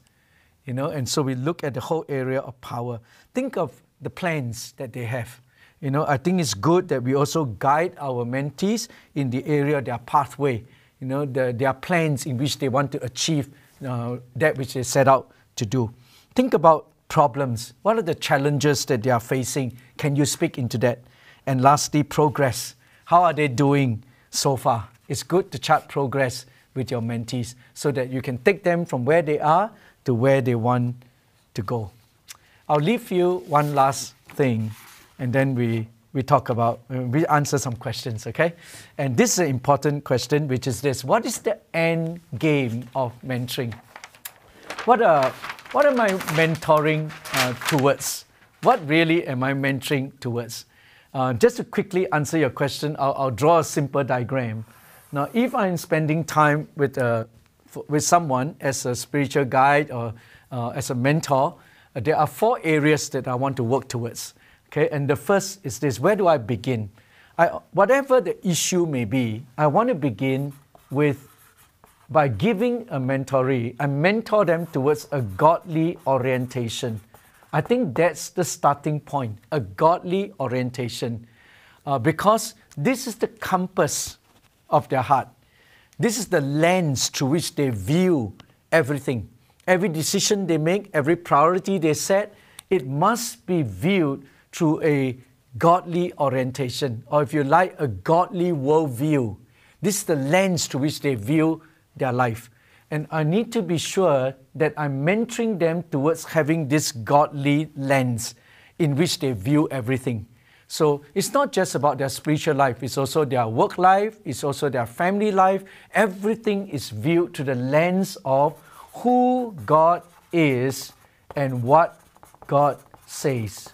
You know, and so we look at the whole area of power. Think of the plans that they have. You know, I think it's good that we also guide our mentees in the area of their pathway. You know, their plans in which they want to achieve that which they set out to do. Think about problems. What are the challenges that they are facing? Can you speak into that? And lastly, progress. How are they doing so far? It's good to chart progress with your mentees so that you can take them from where they are to where they want to go. I'll leave you one last thing, and then we talk about, we answer some questions, okay? And this is an important question, which is this: what is the end game of mentoring? What am I mentoring towards? What really am I mentoring towards? Just to quickly answer your question, I'll draw a simple diagram. Now, if I'm spending time with someone as a spiritual guide or as a mentor, there are 4 areas that I want to work towards. Okay, and the first is this: where do I begin? Whatever the issue may be, I want to begin by giving a mentoree. I mentor them towards a godly orientation. I think that's the starting point, a godly orientation, because this is the compass of their heart. This is the lens through which they view everything. Every decision they make, every priority they set, it must be viewed through a godly orientation, or if you like, a godly worldview. This is the lens through which they view their life. And I need to be sure that I'm mentoring them towards having this godly lens in which they view everything. So it's not just about their spiritual life, it's also their work life, it's also their family life. Everything is viewed through the lens of who God is and what God says.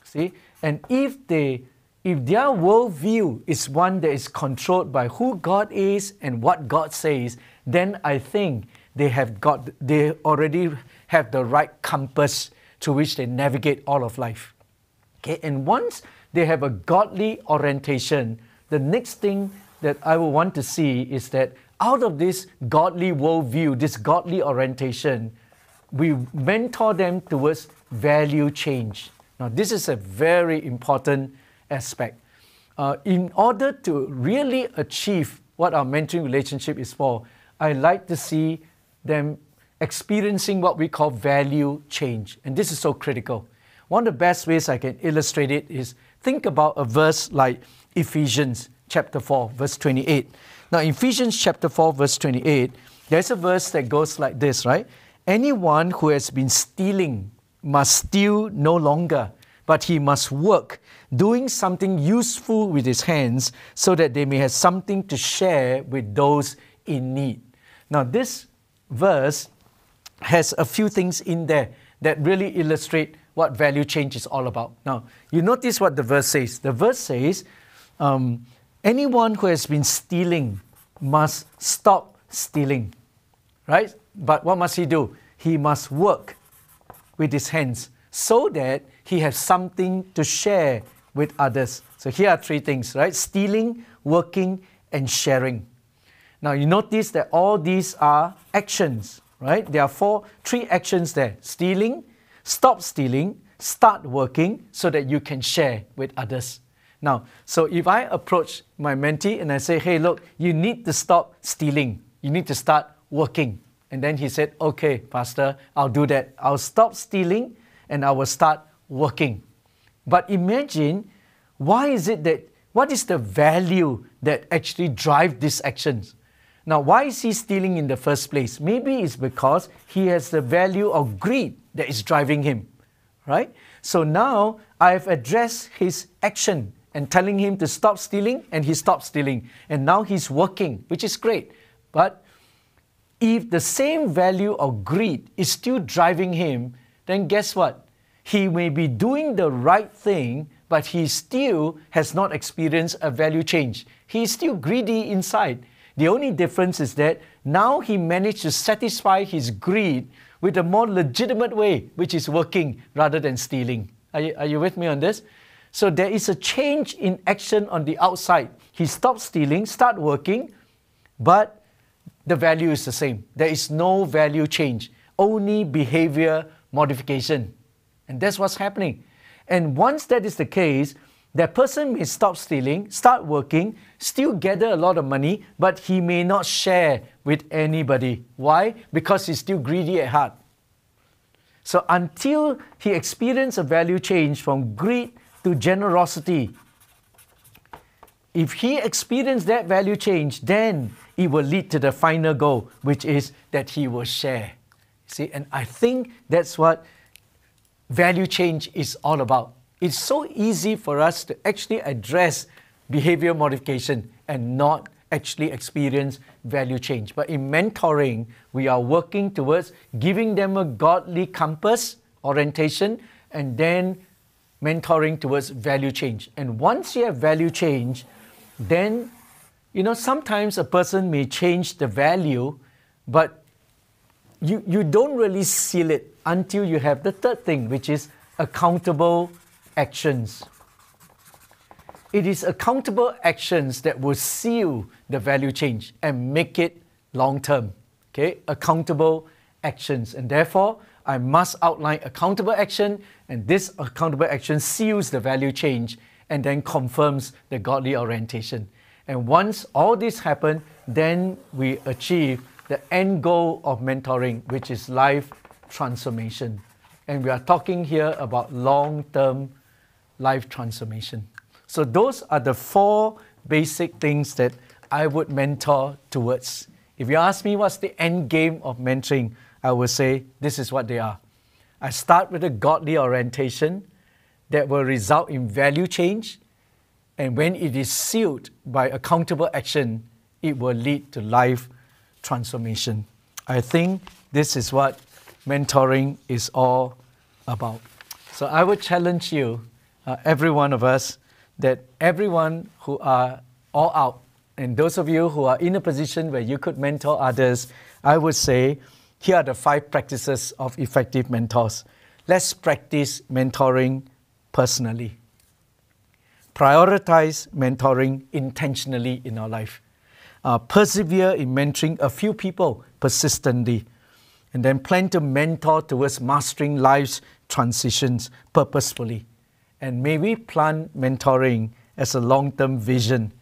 See? And if their worldview is one that is controlled by who God is and what God says, then I think they already have the right compass through which they navigate all of life. Okay? And once they have a godly orientation, the next thing that I will want to see is that out of this godly worldview, this godly orientation, we mentor them towards value change. Now, this is a very important aspect. In order to really achieve what our mentoring relationship is for, I like to see them experiencing what we call value change. And this is so critical. One of the best ways I can illustrate it is think about a verse like Ephesians chapter 4, verse 28. Now, in Ephesians chapter 4, verse 28, there's a verse that goes like this, right? Anyone who has been stealing must steal no longer, but he must work, doing something useful with his hands so that they may have something to share with those in need. Now, this verse has a few things in there that really illustrate what value change is all about. Now, you notice what the verse says. The verse says, anyone who has been stealing must stop stealing, right? But what must he do? He must work with his hands so that he has something to share with others. So here are three things, right? Stealing, working, and sharing. Now you notice that all these are actions, right? There are three actions there. Stealing, stop stealing, start working so that you can share with others. Now, so if I approach my mentee and I say, hey, look, you need to stop stealing. You need to start working. And then he said, okay, Pastor, I'll do that. I'll stop stealing and I will start working. But imagine, what is the value that actually drives these actions? Now, why is he stealing in the first place? Maybe it's because he has the value of greed that is driving him, right? So now I've addressed his action and telling him to stop stealing, and he stopped stealing. And now he's working, which is great. But if the same value of greed is still driving him, then guess what? He may be doing the right thing, but he still has not experienced a value change. He's still greedy inside. The only difference is that now he managed to satisfy his greed with a more legitimate way, which is working rather than stealing. Are you with me on this? So there is a change in action on the outside. He stopped stealing, start working, but the value is the same. There is no value change, only behavior modification. And that's what's happening. And once that is the case, that person may stop stealing, start working, still gather a lot of money, but he may not share with anybody. Why? Because he's still greedy at heart. So until he experiences a value change from greed to generosity, if he experiences that value change, then it will lead to the final goal, which is that he will share. See, and I think that's what value change is all about. It's so easy for us to actually address behavior modification and not actually experience value change. But in mentoring, we are working towards giving them a godly compass, orientation, and then mentoring towards value change. And once you have value change, then, sometimes a person may change the value, but you don't really seal it until you have the third thing, which is accountable actions. It is accountable actions that will seal the value change and make it long-term. Okay? Accountable actions. And therefore, I must outline accountable action, and this accountable action seals the value change and then confirms the godly orientation. And once all this happens, then we achieve the end goal of mentoring, which is life transformation. And we are talking here about long-term life transformation. So those are the 4 basic things that I would mentor towards. If you ask me what's the end game of mentoring, I will say this is what they are. I start with a godly orientation that will result in value change, and when it is sealed by accountable action, it will lead to life transformation. I think this is what mentoring is all about. So I would challenge you, every one of us, that everyone who are all out, and those of you who are in a position where you could mentor others, I would say, here are the 5 practices of effective mentors. Let's practice mentoring personally. Prioritize mentoring intentionally in our life. Persevere in mentoring a few people persistently. And then plan to mentor towards mastering life's transitions purposefully. And may we plan mentoring as a long-term vision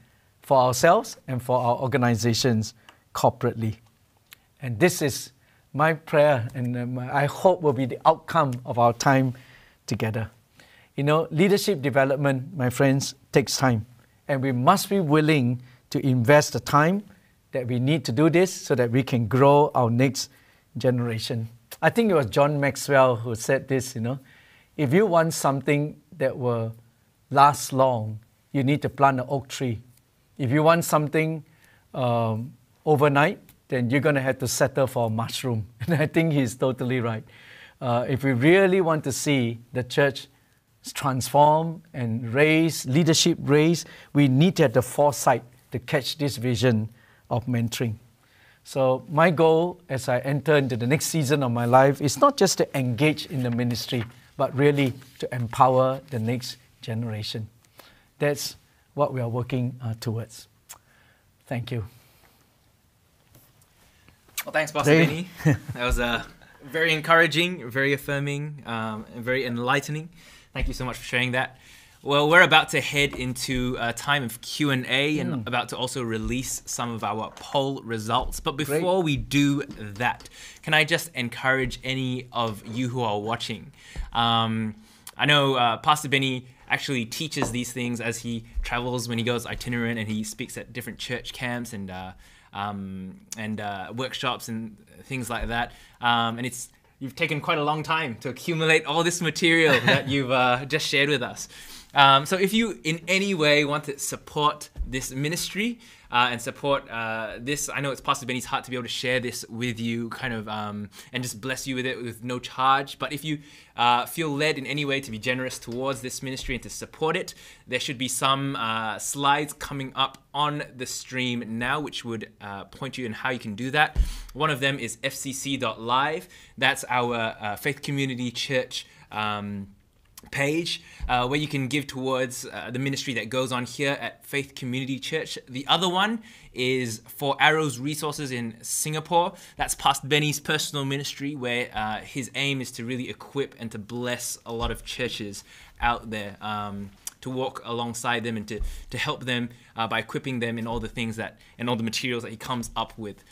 for ourselves and for our organizations corporately. And this is my prayer, and I hope will be the outcome of our time together. Leadership development, my friends, takes time. And we must be willing to invest the time that we need to do this so that we can grow our next generation. I think it was John Maxwell who said this, you know, if you want something that will last long, you need to plant an oak tree. If you want something overnight, then you're going to have to settle for a mushroom. And I think he's totally right. If we really want to see the church transform and raise, leadership raise, we need to have the foresight to catch this vision of mentoring. So my goal as I enter into the next season of my life is not just to engage in the ministry, but really to empower the next generation. That's what we are working towards. Thank you. Well, thanks, Pastor Benny. That was very encouraging, very affirming, and very enlightening. Thank you so much for sharing that. Well, we're about to head into a time of Q&A and about to also release some of our poll results. But before we do that, can I just encourage any of you who are watching? I know Pastor Benny actually teaches these things as he travels when he goes itinerant, and he speaks at different church camps and workshops and things like that. And you've taken quite a long time to accumulate all this material that you've just shared with us. So if you in any way want to support this ministry and support this, I know it's Pastor Benny's heart to be able to share this with you and just bless you with it with no charge. But if you feel led in any way to be generous towards this ministry and to support it, there should be some slides coming up on the stream now, which would point you in how you can do that. One of them is fcc.live. That's our Faith Community Church page where you can give towards the ministry that goes on here at Faith Community Church. The other one is for Arrows Resources in Singapore. That's Pastor Benny's personal ministry, where his aim is to really equip and to bless a lot of churches out there, to walk alongside them and to help them by equipping them in all the things and all the materials that he comes up with.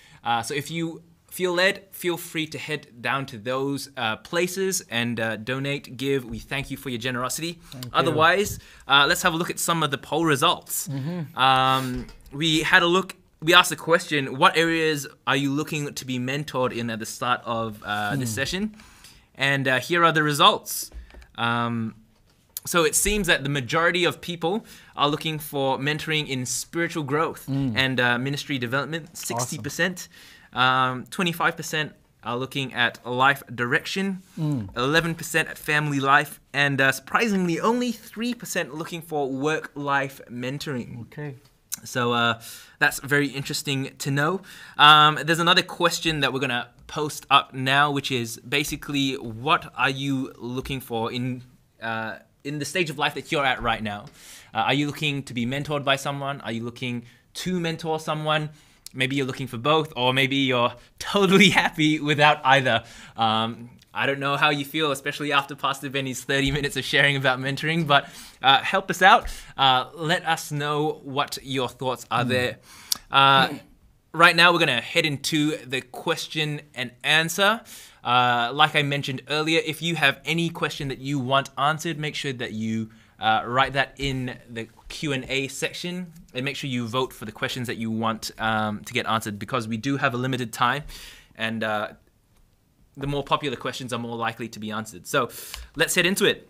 So if you feel led, feel free to head down to those places and donate, give. We thank you for your generosity. Otherwise, let's have a look at some of the poll results. We asked the question, what areas are you looking to be mentored in at the start of this session? And here are the results. So it seems that the majority of people are looking for mentoring in spiritual growth and ministry development, 60%. 25% are looking at life direction, 11% at family life, and surprisingly, only 3% looking for work-life mentoring. Okay. So that's very interesting to know. There's another question that we're going to post up now, which is basically, what are you looking for in the stage of life that you're at right now? Are you looking to be mentored by someone? Are you looking to mentor someone? Maybe you're looking for both, or maybe you're totally happy without either. I don't know how you feel, especially after Pastor Benny's 30 minutes of sharing about mentoring, but help us out. Let us know what your thoughts are there. Right now, we're going to head into the question and answer. Like I mentioned earlier, if you have any question that you want answered, make sure that you write that in the Q&A section, and make sure you vote for the questions that you want to get answered, because we do have a limited time, and the more popular questions are more likely to be answered. So let's head into it.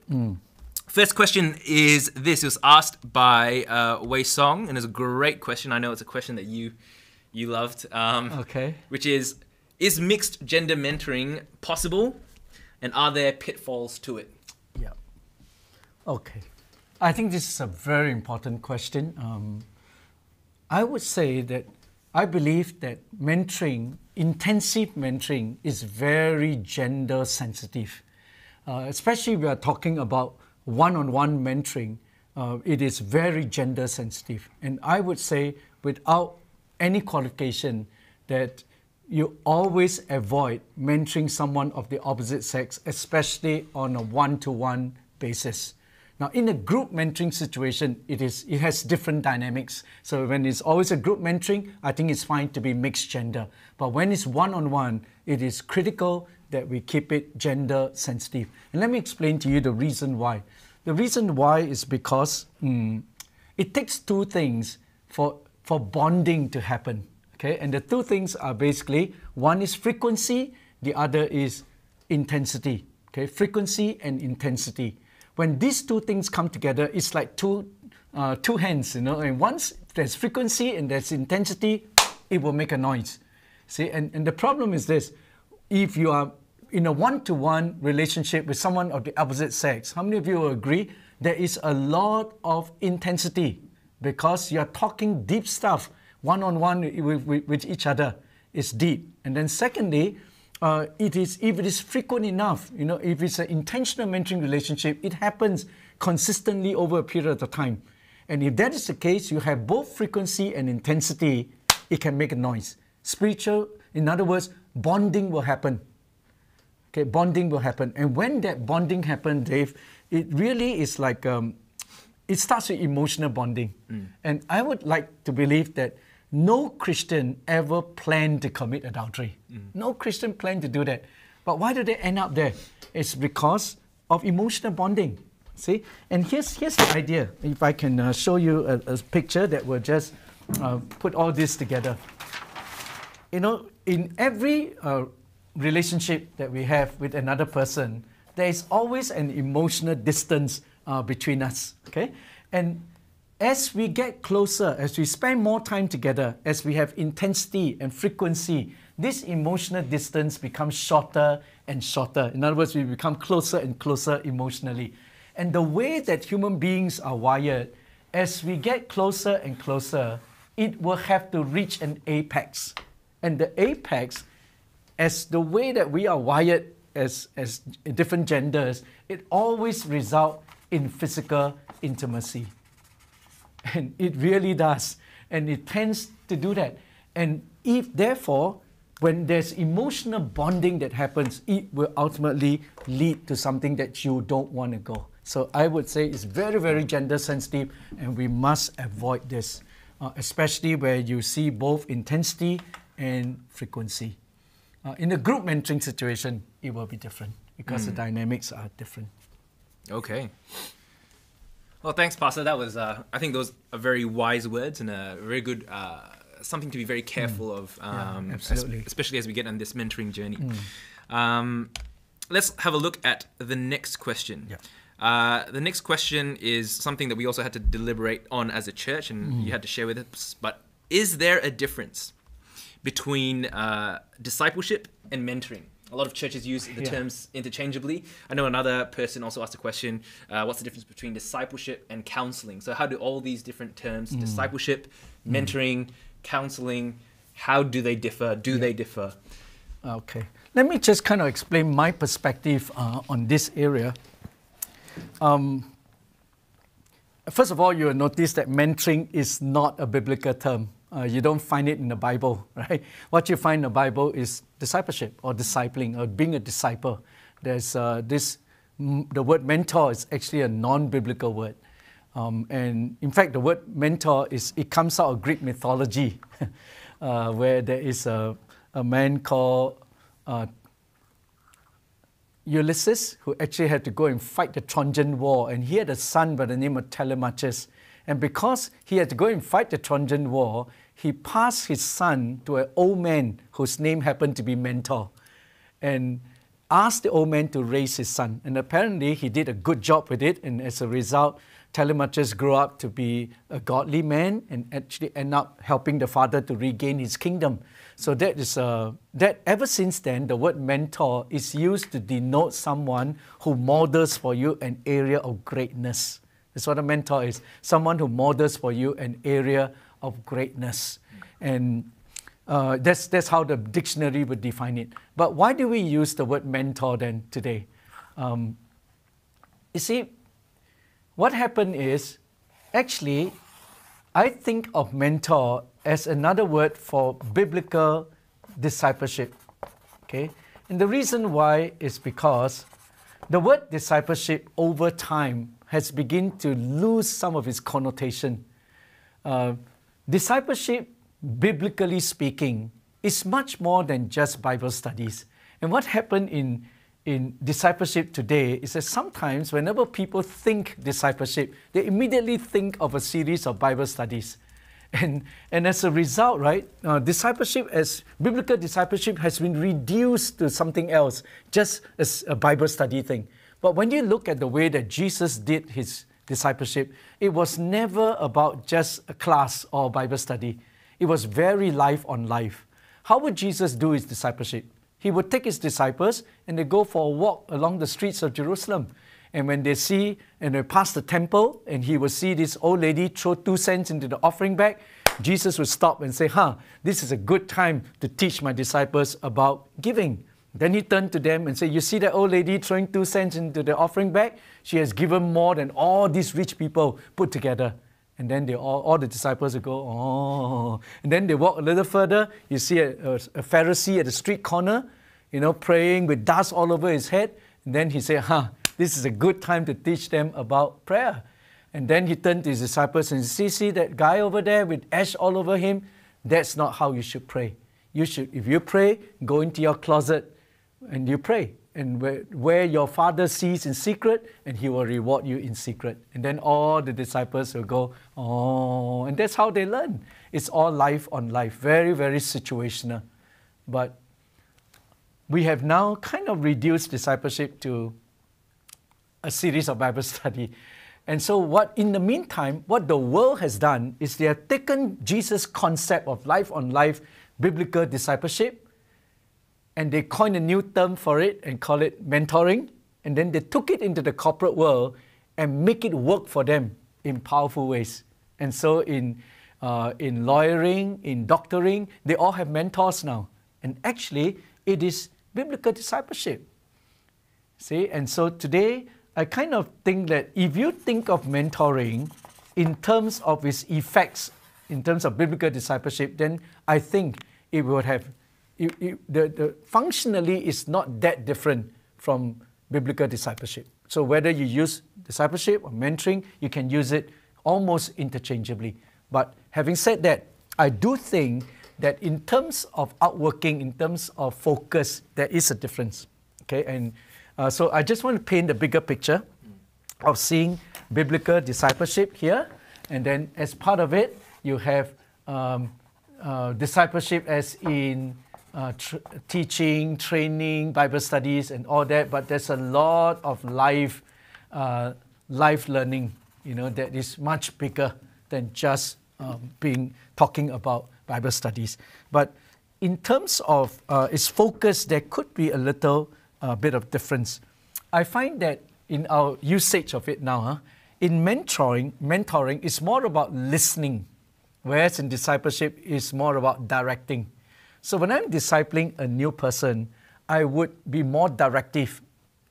First question is this. It was asked by Wei Song, and it's a great question. I know it's a question that you loved. Which is mixed gender mentoring possible, and are there pitfalls to it? Yeah. Okay. I think this is a very important question. I would say that I believe that mentoring, intensive mentoring, is very gender sensitive. Especially if we are talking about one-on-one mentoring, it is very gender sensitive. And I would say, without any qualification, that you always avoid mentoring someone of the opposite sex, especially on a one-to-one basis. Now, in a group mentoring situation, it has different dynamics. So when it's always a group mentoring, I think it's fine to be mixed gender. But when it's one-on-one, it is critical that we keep it gender sensitive. And let me explain to you the reason why. The reason why is because it takes two things for bonding to happen. Okay, and the two things are basically, one is frequency, the other is intensity. Okay, frequency and intensity. When these two things come together, it's like two hands, and once there's frequency and there's intensity, it will make a noise. See, and the problem is this: if you are in a one-to-one relationship with someone of the opposite sex, how many of you will agree there is a lot of intensity because you're talking deep stuff one-on-one with each other. It's deep. And then secondly, if it is frequent enough, if it's an intentional mentoring relationship, it happens consistently over a period of time. And if that is the case, you have both frequency and intensity, it can make a noise. Spiritual, in other words, bonding will happen. Okay, bonding will happen. And when that bonding happens, Dave, it really is like, it starts with emotional bonding. And I would like to believe that no Christian ever planned to commit adultery. No Christian planned to do that. But why do they end up there? It's because of emotional bonding. See? And here's the idea. If I can show you a picture that will just put all this together. In every relationship that we have with another person, there is always an emotional distance between us. Okay? And as we get closer, as we spend more time together, as we have intensity and frequency, this emotional distance becomes shorter and shorter. In other words, we become closer and closer emotionally. And the way that human beings are wired, as we get closer and closer, it will have to reach an apex. And the apex, as the way that we are wired as different genders, it always results in physical intimacy. And it really does. And it tends to do that. And if, therefore, when there's emotional bonding that happens, it will ultimately lead to something that you don't want to go. So I would say it's very, very gender sensitive, and we must avoid this, especially where you see both intensity and frequency. In a group mentoring situation, it will be different because the dynamics are different. Okay. Well, thanks, Pastor. That was, I think those are very wise words and a very good, something to be very careful of, absolutely. Especially as we get on this mentoring journey. Let's have a look at the next question. Yeah. The next question is something that we also had to deliberate on as a church, and you had to share with us. But is there a difference between discipleship and mentoring? A lot of churches use the terms interchangeably. I know another person also asked a question, what's the difference between discipleship and counseling? So how do all these different terms, discipleship, mentoring, counseling, how do they differ? Do they differ? Okay. Let me just kind of explain my perspective on this area. First of all, you'll notice that mentoring is not a biblical term. You don't find it in the Bible, right? What you find in the Bible is discipleship or discipling or being a disciple. There's the word mentor is actually a non-biblical word. And in fact, the word mentor it comes out of Greek mythology, where there is a man called Ulysses, who actually had to go and fight the Trojan War, and he had a son by the name of Telemachus. And because he had to go and fight the Trojan War, he passed his son to an old man whose name happened to be Mentor, and asked the old man to raise his son. And apparently he did a good job with it, and as a result, Telemachus grew up to be a godly man and actually ended up helping the father to regain his kingdom. So that is that ever since then, the word mentor is used to denote someone who models for you an area of greatness. That's what a mentor is, someone who models for you an area of greatness. And that's how the dictionary would define it. But why do we use the word mentor then today? You see, what happened is, actually, I think of mentor as another word for biblical discipleship. Okay? And the reason why is because the word discipleship over time has begun to lose some of its connotation. Discipleship, biblically speaking, is much more than just Bible studies. And what happened in discipleship today is that sometimes whenever people think discipleship, they immediately think of a series of Bible studies. And as a result, right, biblical discipleship has been reduced to something else, just as a Bible study thing. But when you look at the way that Jesus did his discipleship, it was never about just a class or Bible study. It was very life on life. How would Jesus do his discipleship? He would take his disciples and they go for a walk along the streets of Jerusalem. And when they see and they pass the temple and he would see this old lady throw 2 cents into the offering bag, Jesus would stop and say, this is a good time to teach my disciples about giving. Then he turned to them and said, you see that old lady throwing 2 cents into the offering bag? She has given more than all these rich people put together. And then all the disciples would go, oh. And then they walk a little further. You see a Pharisee at the street corner, praying with dust all over his head. And then he said, this is a good time to teach them about prayer. And then he turned to his disciples and said, see that guy over there with ash all over him? That's not how you should pray. You should, if you pray, go into your closet and you pray. And where your Father sees in secret, and he will reward you in secret. And then all the disciples will go, oh, and that's how they learn. It's all life on life, very, very situational. But we have now kind of reduced discipleship to a series of Bible study. And so in the meantime, what the world has done is they have taken Jesus' concept of life on life, biblical discipleship, and they coined a new term for it and call it mentoring. And then they took it into the corporate world and make it work for them in powerful ways. And so in lawyering, in doctoring, they all have mentors now. And actually, it is biblical discipleship. See, and so today, I kind of think that if you think of mentoring in terms of its effects, in terms of biblical discipleship, then I think it would have functionally is not that different from biblical discipleship. So whether you use discipleship or mentoring, you can use it almost interchangeably. But having said that, I do think that in terms of outworking, in terms of focus, there is a difference. Okay, and so I just want to paint a bigger picture of seeing biblical discipleship here, and then as part of it, you have discipleship as in teaching, training, Bible studies, and all that. But there's a lot of life learning, that is much bigger than just talking about Bible studies. But in terms of its focus, there could be a little bit of difference. I find that in our usage of it now, in mentoring is more about listening, whereas in discipleship is more about directing. So when I'm discipling a new person, I would be more directive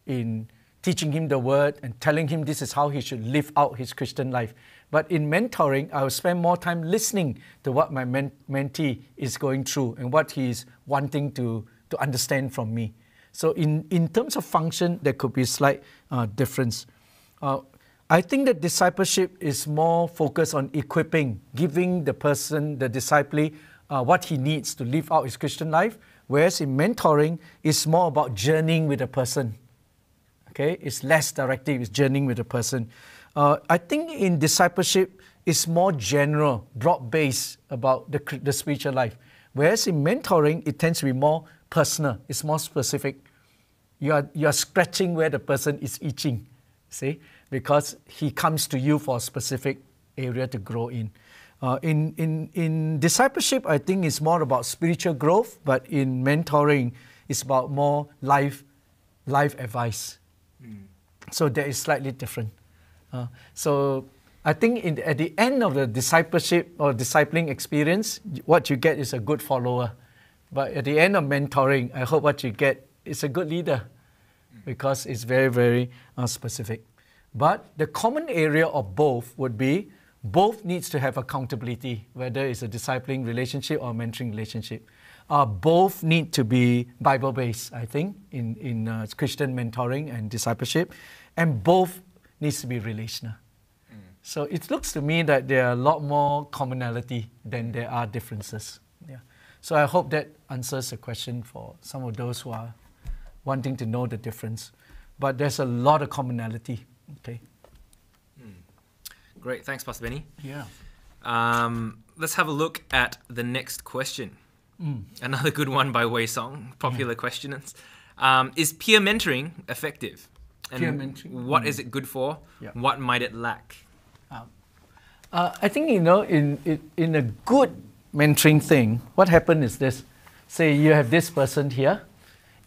in teaching him the word and telling him this is how he should live out his Christian life. But in mentoring, I will spend more time listening to what my mentee is going through and what he is wanting to understand from me. So in terms of function, there could be a slight difference. I think that discipleship is more focused on equipping, giving the person, the disciplee, what he needs to live out his Christian life, whereas in mentoring, it's more about journeying with a person. Okay, it's less directive, it's journeying with a person. I think in discipleship, it's more general, broad-based about the spiritual life. Whereas in mentoring, it tends to be more personal, it's more specific. You are scratching where the person is itching, see, because he comes to you for a specific area to grow in. In discipleship, I think it's more about spiritual growth, but in mentoring, it's about more life advice. So that is slightly different. So I think at the end of the discipleship or discipling experience, what you get is a good follower. But at the end of mentoring, I hope what you get is a good leader, because it's very, very specific. But the common area of both would be both needs to have accountability, whether it's a discipling relationship or a mentoring relationship. Both need to be Bible-based, I think, in Christian mentoring and discipleship. And both needs to be relational. So it looks to me that there are a lot more commonality than there are differences. Yeah. So I hope that answers the question for some of those who are wanting to know the difference. But there's a lot of commonality. Okay. Great, thanks, Pastor Benny. Yeah. Let's have a look at the next question. Another good one by Wei Song, popular questions. Is peer mentoring effective? And peer mentoring. What is it good for? Yeah. What might it lack? I think, in a good mentoring thing, what happened is this. Say you have this person here.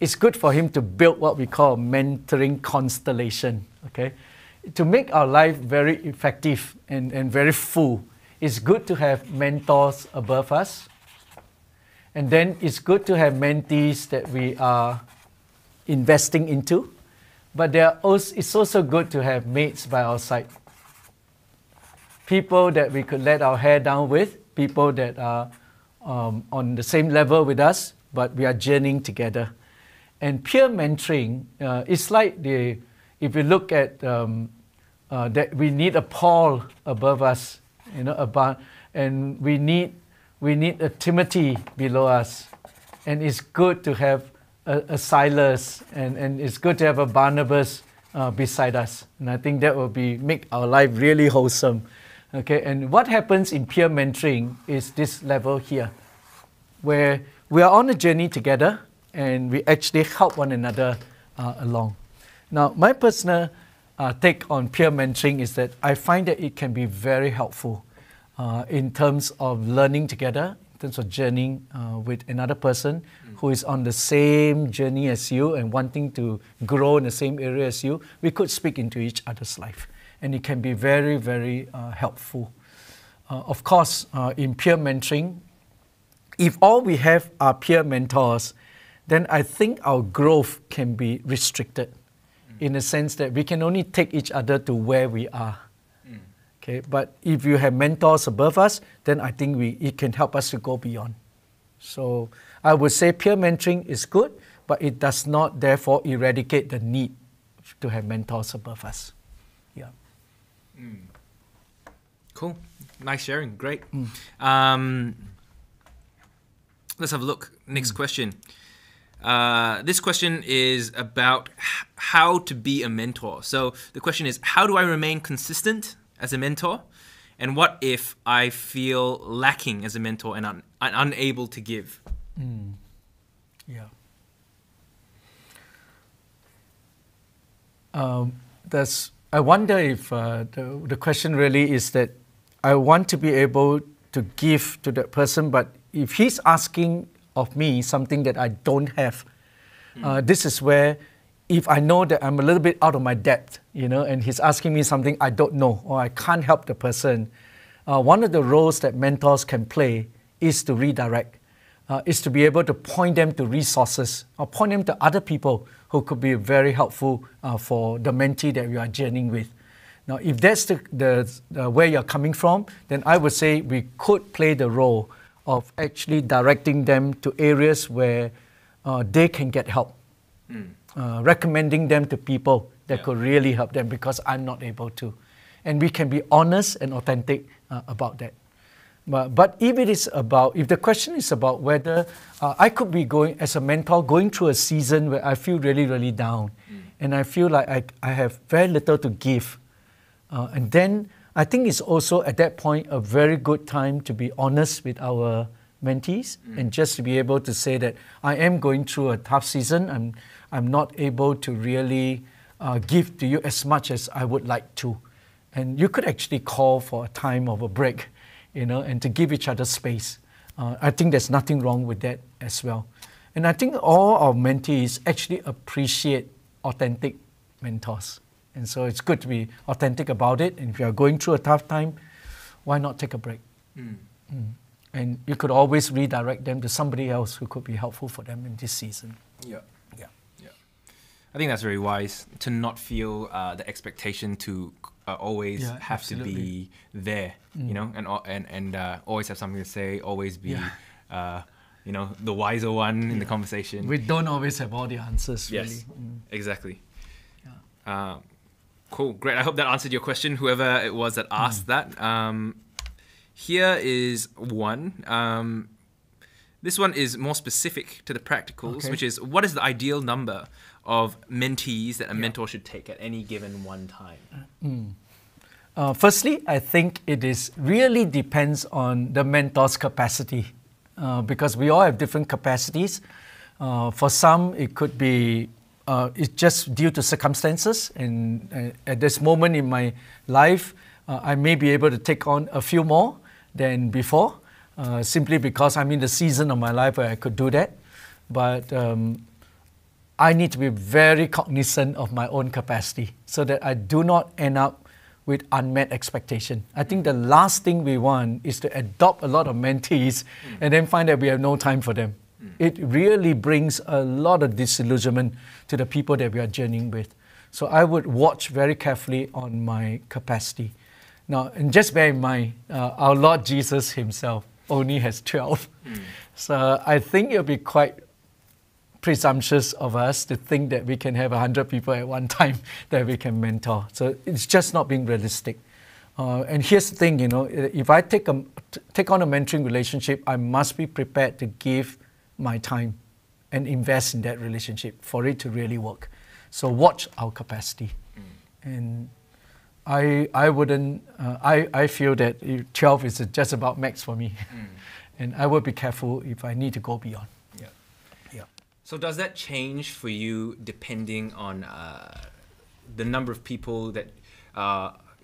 It's good for him to build what we call a mentoring constellation, okay? To make our life very effective and very full, it's good to have mentors above us. And then it's good to have mentees that we are investing into. But it's also good to have mates by our side. People that we could let our hair down with, people that are on the same level with us, but we are journeying together. And peer mentoring, it's like if you look at that we need a Paul above us, and we need a Timothy below us. And it's good to have a Silas, and it's good to have a Barnabas beside us. And I think that will make our life really wholesome. Okay, and what happens in peer mentoring is this level here, where we are on a journey together and we actually help one another along. Now, my personal take on peer mentoring is that I find that it can be very helpful in terms of learning together, in terms of journeying with another person who is on the same journey as you and wanting to grow in the same area as you. We could speak into each other's life. And it can be very, very helpful. Of course, in peer mentoring, if all we have are peer mentors, then I think our growth can be restricted in the sense that we can only take each other to where we are. Okay, but if you have mentors above us, then I think it can help us to go beyond. So I would say peer mentoring is good, but it does not therefore eradicate the need to have mentors above us. Yeah. Cool. Nice sharing. Great. Let's have a look. Next question. This question is about how to be a mentor. So the question is, how do I remain consistent as a mentor? And what if I feel lacking as a mentor and unable to give? Yeah. I wonder if the question really is that I want to be able to give to that person, but if he's asking of me something that I don't have, this is where, if I know that I'm a little bit out of my depth, and he's asking me something I don't know or I can't help the person, one of the roles that mentors can play is to redirect, is to be able to point them to resources or point them to other people who could be very helpful for the mentee that we are journeying with. Now, if that's the where you're coming from, then I would say we could play the role of actually directing them to areas where they can get help, recommending them to people that could really help them because I'm not able to. And we can be honest and authentic about that. But if the question is about whether I could be as a mentor, going through a season where I feel really, really down, and I feel like I have very little to give, and then I think it's also at that point a very good time to be honest with our mentees and just to be able to say that I am going through a tough season. I'm not able to really give to you as much as I would like to. And you could actually call for a time of a break, and to give each other space. I think there's nothing wrong with that as well. And I think all our mentees actually appreciate authentic mentors. And so it's good to be authentic about it. And if you are going through a tough time, why not take a break? And you could always redirect them to somebody else who could be helpful for them in this season. Yeah. I think that's very wise to not feel the expectation to always have to be there, and always have something to say, always be, the wiser one in the conversation. We don't always have all the answers, really. Yes, exactly. Yeah. Cool, great. I hope that answered your question, whoever it was that asked that. Here is one. This one is more specific to the practicals, Okay. which is what is the ideal number of mentees that a mentor should take at any given one time? Firstly, I think it is really depends on the mentor's capacity because we all have different capacities. For some, it could be it's just due to circumstances, and at this moment in my life, I may be able to take on a few more than before, simply because I'm in the season of my life where I could do that. But I need to be very cognizant of my own capacity so that I do not end up with unmet expectation. I think the last thing we want is to adopt a lot of mentees and then find that we have no time for them. It really brings a lot of disillusionment to the people that we are journeying with. So I would watch very carefully on my capacity. Now, and just bear in mind, our Lord Jesus himself only has 12. So I think it'll be quite presumptuous of us to think that we can have 100 people at one time that we can mentor. So it's just not being realistic. And here's the thing, if I take on a mentoring relationship, I must be prepared to give my time and invest in that relationship for it to really work. So watch our capacity. And I wouldn't, I feel that 12 is just about max for me. And I would be careful if I need to go beyond. So does that change for you depending on the number of people that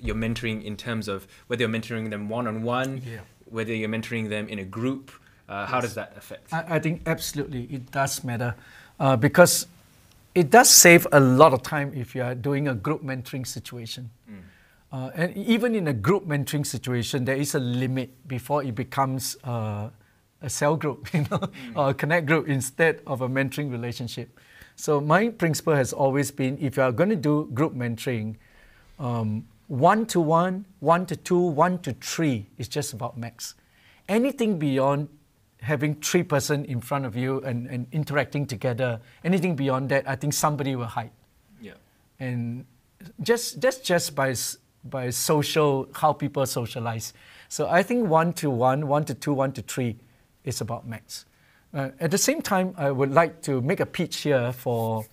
you're mentoring in terms of whether you're mentoring them one-on-one, whether you're mentoring them in a group? How does that affect? I think absolutely it does matter because it does save a lot of time if you are doing a group mentoring situation. And even in a group mentoring situation, there is a limit before it becomes a cell group, or a connect group instead of a mentoring relationship. So my principle has always been, if you are going to do group mentoring, 1-to-1, 1-to-2, 1-to-3 is just about max. Anything beyond having 3 person in front of you and interacting together, anything beyond that, I think somebody will hide. And just by social, how people socialize. So I think 1-to-1, 1-to-2, 1-to-3 is about max. At the same time, I would like to make a pitch here for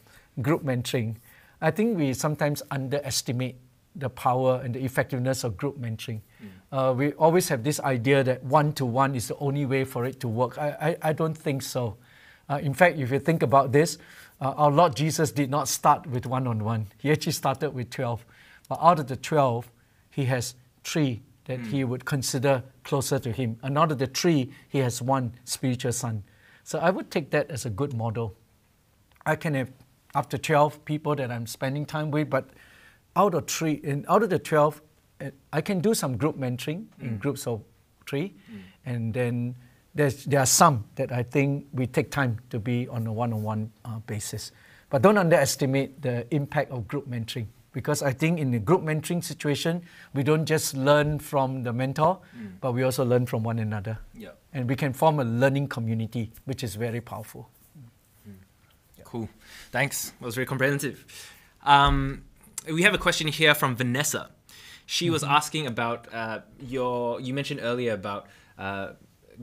group mentoring. I think we sometimes underestimate the power and the effectiveness of group mentoring. We always have this idea that 1-to-1 is the only way for it to work. I don't think so. In fact, if you think about this, our Lord Jesus did not start with one-on-one. He actually started with 12. But out of the 12, he has 3 that he would consider closer to him. And out of the 3, he has 1 spiritual son. So I would take that as a good model. I can have up to 12 people that I'm spending time with, but out of the 12, I can do some group mentoring in groups of 3. And then there are some that I think we take time to be on a one-on-one basis. But don't underestimate the impact of group mentoring. Because I think in the group mentoring situation, we don't just learn from the mentor, but we also learn from one another. And we can form a learning community, which is very powerful. Cool. Thanks. That was very comprehensive. We have a question here from Vanessa. She was asking about you mentioned earlier about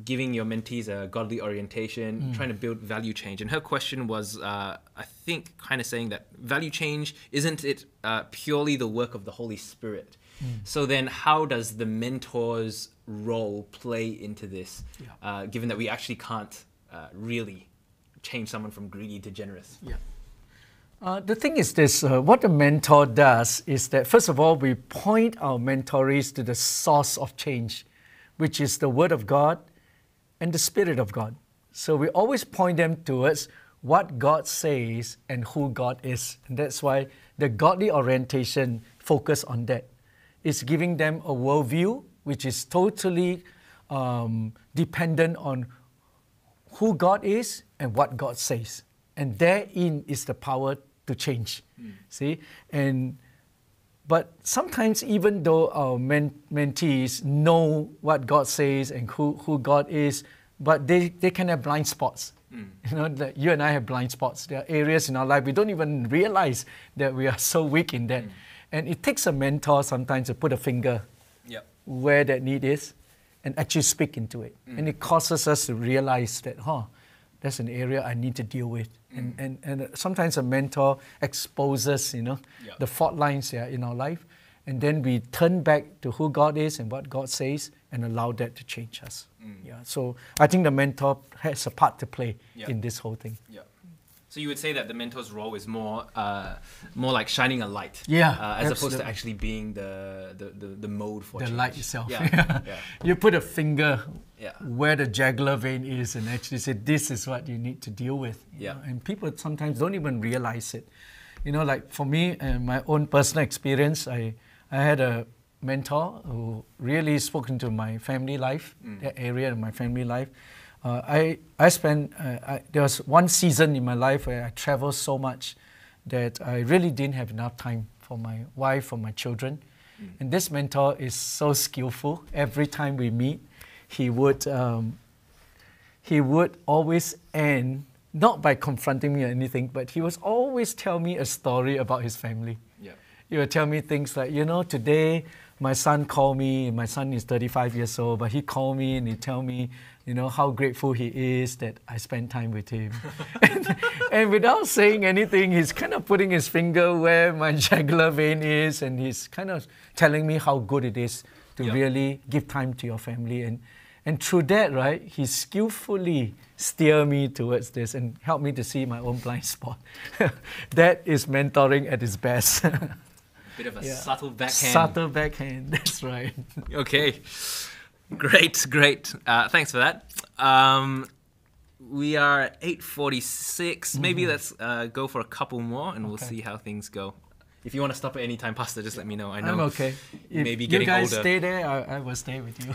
giving your mentees a godly orientation, trying to build value change. And her question was, I think, kind of saying that value change, isn't it purely the work of the Holy Spirit? So then how does the mentor's role play into this, given that we actually can't really change someone from greedy to generous? The thing is this, what a mentor does is that, first of all, we point our mentorees to the source of change, which is the Word of God and the Spirit of God. So we always point them towards what God says and who God is. And that's why the godly orientation focus on that. It's giving them a worldview which is totally dependent on who God is and what God says. And therein is the power to change. See? But sometimes, even though our mentees know what God says and who God is, but they can have blind spots. You and I have blind spots. There are areas in our life we don't even realize that we are so weak in that. And it takes a mentor sometimes to put a finger where that need is, and actually speak into it. And it causes us to realize that, that's an area I need to deal with. And sometimes a mentor exposes, the fault lines in our life. And then we turn back to who God is and what God says and allow that to change us. Yeah. So I think the mentor has a part to play in this whole thing. Yeah. So you would say that the mentor's role is more like shining a light, as opposed to actually being the mode for the change. light itself. Yeah. You put a finger where the jugular vein is and actually say, this is what you need to deal with. You know? And people sometimes don't even realize it. Like for me, my own personal experience, I had a mentor who really spoke into my family life, that area of my family life. There was one season in my life where I traveled so much that I really didn't have enough time for my wife, for my children. And this mentor is so skillful. Every time we meet, he would always end, not by confronting me or anything, but he would always tell me a story about his family. He would tell me things like, today my son called me, my son is 35 years old, but he called me and he tell me, how grateful he is that I spent time with him. and without saying anything, he's kind of putting his finger where my jugular vein is, and he's kind of telling me how good it is to really give time to your family. And through that, right, he skillfully steered me towards this and helped me to see my own blind spot. That is mentoring at its best. Bit of a subtle backhand. Subtle backhand, that's right. Okay, great. Thanks for that. We are at 8:46. Maybe let's go for a couple more, and we'll see how things go. If you want to stop at any time, Pastor, just let me know. I know I'm okay. You may be if getting you guys older. stay there, I will stay with you.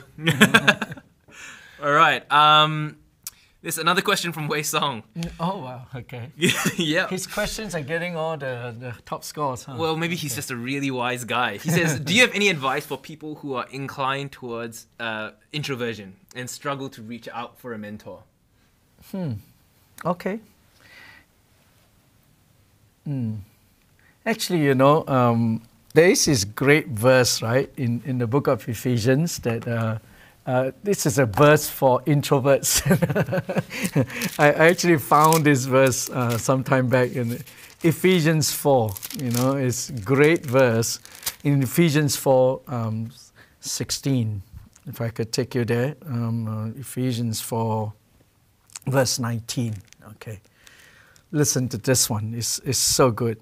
All right. There's another question from Wei Song. Oh, wow. Okay. Yeah. His questions are getting all the top scores, huh? Well, maybe he's just a really wise guy. He says, do you have any advice for people who are inclined towards introversion and struggle to reach out for a mentor? Okay. Actually, there is this great verse, right, in the book of Ephesians that this is a verse for introverts. I actually found this verse sometime back in Ephesians 4. It's a great verse in Ephesians 4:16. If I could take you there, Ephesians 4, verse 19. Okay, listen to this one. It's so good.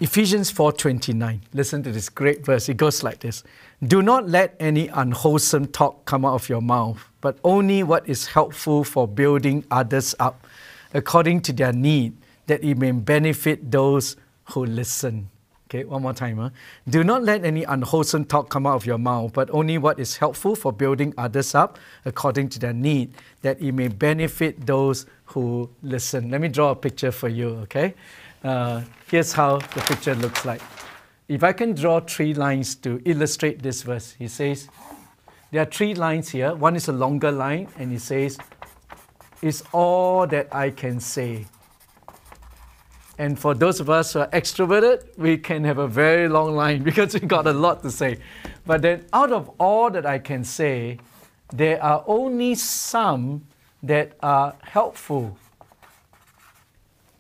Ephesians 4:29. Listen to this great verse. It goes like this. Do not let any unwholesome talk come out of your mouth, but only what is helpful for building others up according to their need, that it may benefit those who listen. Okay, one more time. Do not let any unwholesome talk come out of your mouth, but only what is helpful for building others up according to their need, that it may benefit those who listen. Let me draw a picture for you, okay? Here's how the picture looks like. If I can draw 3 lines to illustrate this verse, he says, there are 3 lines here. One is a longer line, and he says, it's all that I can say. And for those of us who are extroverted, we can have a very long line because we got a lot to say. But then out of all that I can say, there are only some that are helpful.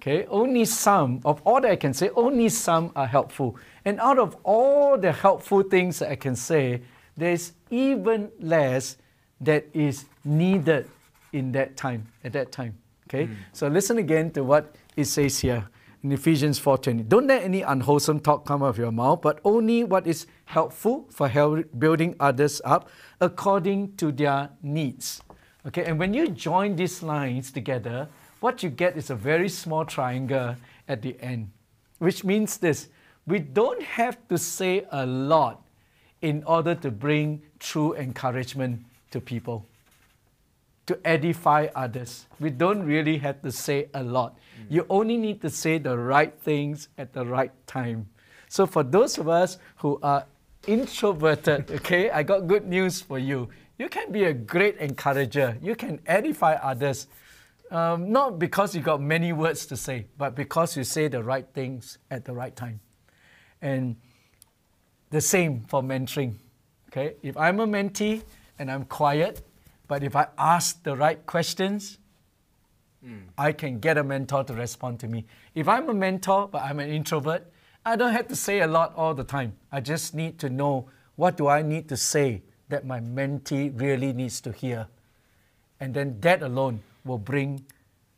Okay, only some of all that I can say, only some are helpful. And out of all the helpful things that I can say, there's even less that is needed in that time, at that time. Okay, so listen again to what it says here in Ephesians 4:20. Don't let any unwholesome talk come out of your mouth, but only what is helpful for building others up according to their needs. Okay, and when you join these lines together, what you get is a very small triangle at the end, which means this. We don't have to say a lot in order to bring true encouragement to people, to edify others. We don't really have to say a lot. You only need to say the right things at the right time. So for those of us who are introverted, okay, I got good news for you. You can be a great encourager. You can edify others Not because you got many words to say, but because you say the right things at the right time. And the same for mentoring. Okay, if I'm a mentee and I'm quiet, but if I ask the right questions, I can get a mentor to respond to me. If I'm a mentor, but I'm an introvert, I don't have to say a lot all the time. I just need to know what do I need to say that my mentee really needs to hear. And then that alone will bring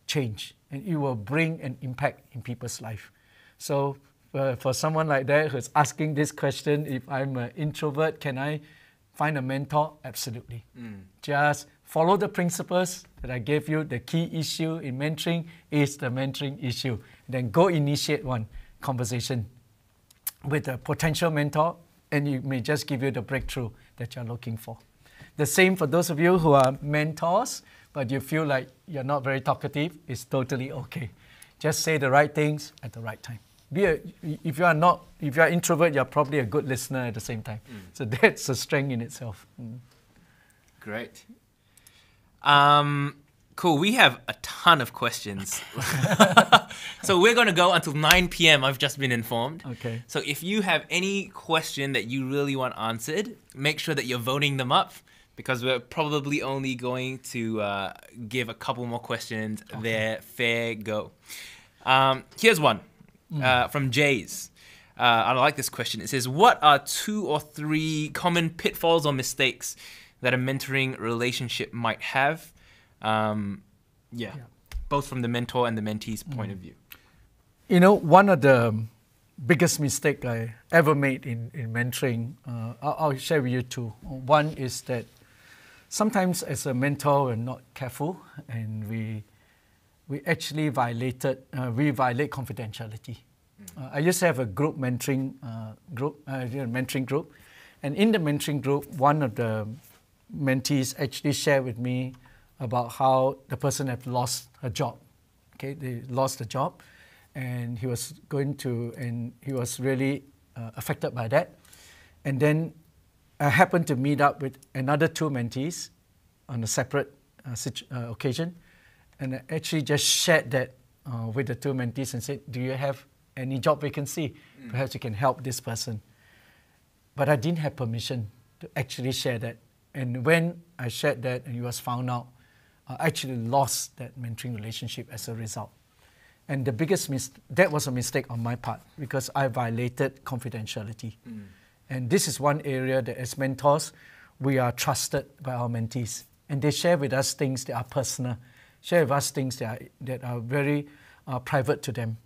change, and it will bring an impact in people's life. So for someone like that who's asking this question, if I'm an introvert, can I find a mentor? Absolutely. Just follow the principles that I gave you. The key issue in mentoring is the mentoring issue. Then go initiate one conversation with a potential mentor, and it may just give you the breakthrough that you're looking for. The same for those of you who are mentors, but you feel like you're not very talkative, it's totally okay. Just say the right things at the right time. If you're an introvert, you're probably a good listener at the same time. So that's a strength in itself. Great. Cool. We have a ton of questions. So we're going to go until 9 p.m. I've just been informed. Okay. So if you have any question that you really want answered, make sure that you're voting them up, because we're probably only going to give a couple more questions their fair go. Here's one from Jays. I like this question. It says, what are 2 or 3 common pitfalls or mistakes that a mentoring relationship might have? Both from the mentor and the mentee's point of view. You know, one of the biggest mistakes I ever made in mentoring, I'll share with you 2. One is that sometimes as a mentor, we're not careful, and we actually violate confidentiality. I used to have a group mentoring group, and in the mentoring group, one of the mentees actually shared with me about how the person had lost a job. Okay, they lost a job, and he was really affected by that. And then I happened to meet up with another 2 mentees on a separate occasion, and I actually just shared that with the 2 mentees and said, do you have any job vacancy? Perhaps you can help this person. But I didn't have permission to actually share that. And when I shared that and it was found out, I actually lost that mentoring relationship as a result. And the biggest that was a mistake on my part, because I violated confidentiality. And this is one area that as mentors, we are trusted by our mentees. And they share with us things that are personal, share with us things that are very private to them.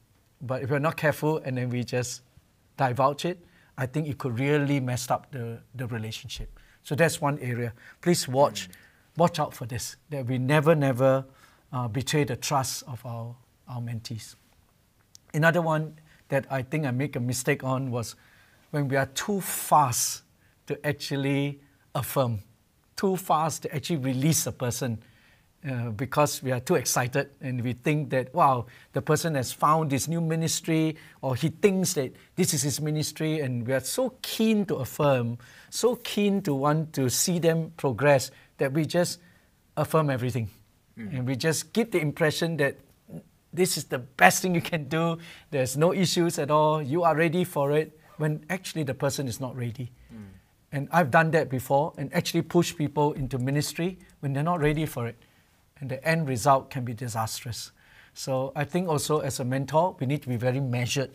But if we're not careful and then we just divulge it, I think it could really mess up the relationship. So that's one area. Please watch out for this, that we never betray the trust of our mentees. Another one that I think I make a mistake on was when we are too fast to actually affirm, too fast to actually release a person because we are too excited and we think that, wow, the person has found this new ministry, or he thinks that this is his ministry, and we are so keen to affirm, so keen to want to see them progress, that we just affirm everything. And we just give the impression that this is the best thing you can do, there's no issues at all, you are ready for it, when actually the person is not ready. And I've done that before and actually pushed people into ministry when they're not ready for it. And the end result can be disastrous. So I think also as a mentor, we need to be very measured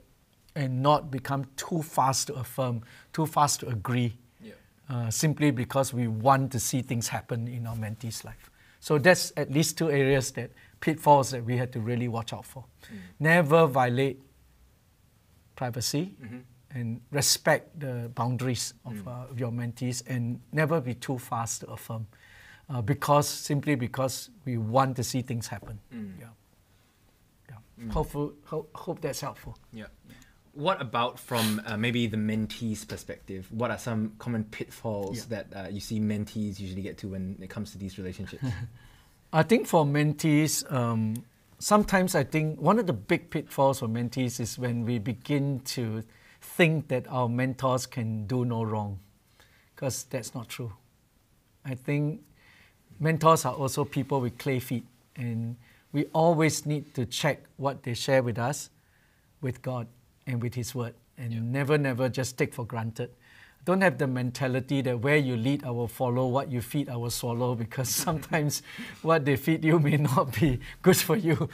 and not become too fast to affirm, too fast to agree, simply because we want to see things happen in our mentee's life. So that's at least 2 areas, that pitfalls that we had to really watch out for. Never violate privacy, and respect the boundaries of your mentees, and never be too fast to affirm, simply because we want to see things happen. Hope that's helpful. What about from maybe the mentee's perspective? What are some common pitfalls that you see mentees usually get to when it comes to these relationships? I think for mentees, sometimes I think one of the big pitfalls for mentees is when we begin to think that our mentors can do no wrong, because that's not true. I think mentors are also people with clay feet, and we always need to check what they share with us, with God and with His Word, and never just take for granted. Don't have the mentality that where you lead, I will follow, what you feed, I will swallow, because sometimes what they feed you may not be good for you.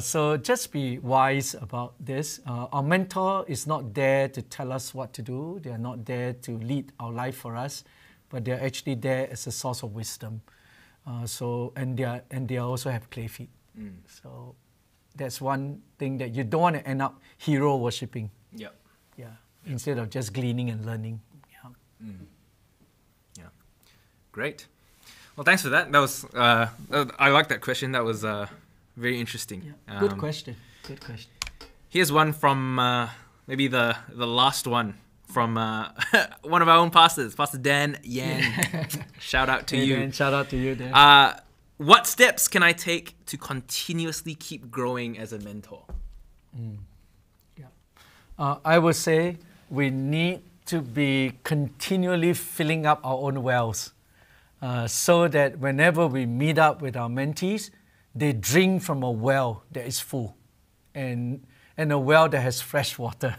So just be wise about this. Our mentor is not there to tell us what to do. They are not there to lead our life for us, but they are actually there as a source of wisdom. And they also have clay feet. So that's one thing that you don't want to end up hero worshipping. Instead of just gleaning and learning. Great. Well, thanks for that. That was I like that question. That was very interesting. Good question. Here's one from maybe the last one from one of our own pastors, Pastor Dan Yan. Shout out to you. Dan, shout out to you, Dan. What steps can I take to continuously keep growing as a mentor? I would say we need to be continually filling up our own wells so that whenever we meet up with our mentees, they drink from a well that is full and a well that has fresh water.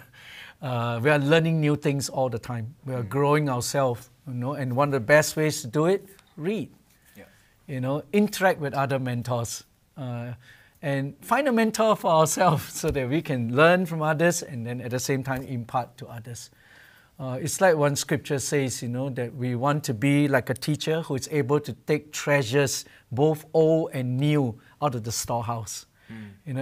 We are learning new things all the time. We are growing ourselves, and one of the best ways to do it, read. Interact with other mentors. And find a mentor for ourselves so that we can learn from others and then at the same time impart to others. It's like one scripture says, that we want to be like a teacher who is able to take treasures, both old and new, out of the storehouse. And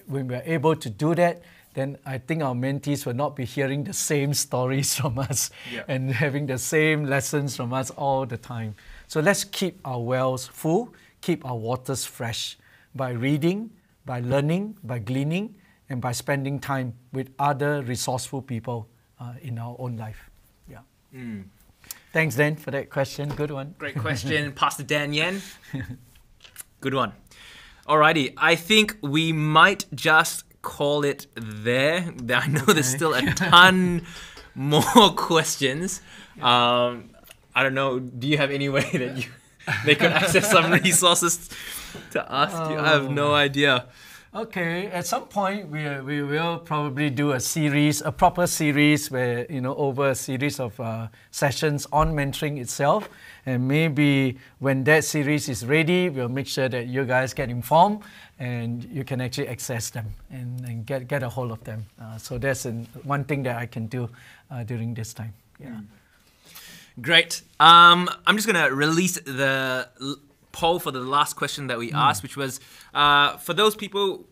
when we are able to do that, then I think our mentees will not be hearing the same stories from us and having the same lessons from us all the time. So let's keep our wells full, keep our waters fresh, by reading, by learning, by gleaning, and by spending time with other resourceful people in our own life. Thanks, Dan, for that question. Good one. Great question, Pastor Dan Yan. Good one. Alrighty, I think we might just call it there. I know there's still a ton more questions. I don't know, do you have any way that they could access some resources to ask you? I have no idea. Okay, at some point we will probably do a proper series where, over a series of sessions on mentoring itself. And maybe when that series is ready, we'll make sure that you guys get informed and you can actually access them and get a hold of them. So that's one thing that I can do during this time. Great. I'm just going to release the poll for the last question that we asked, which was, for those people,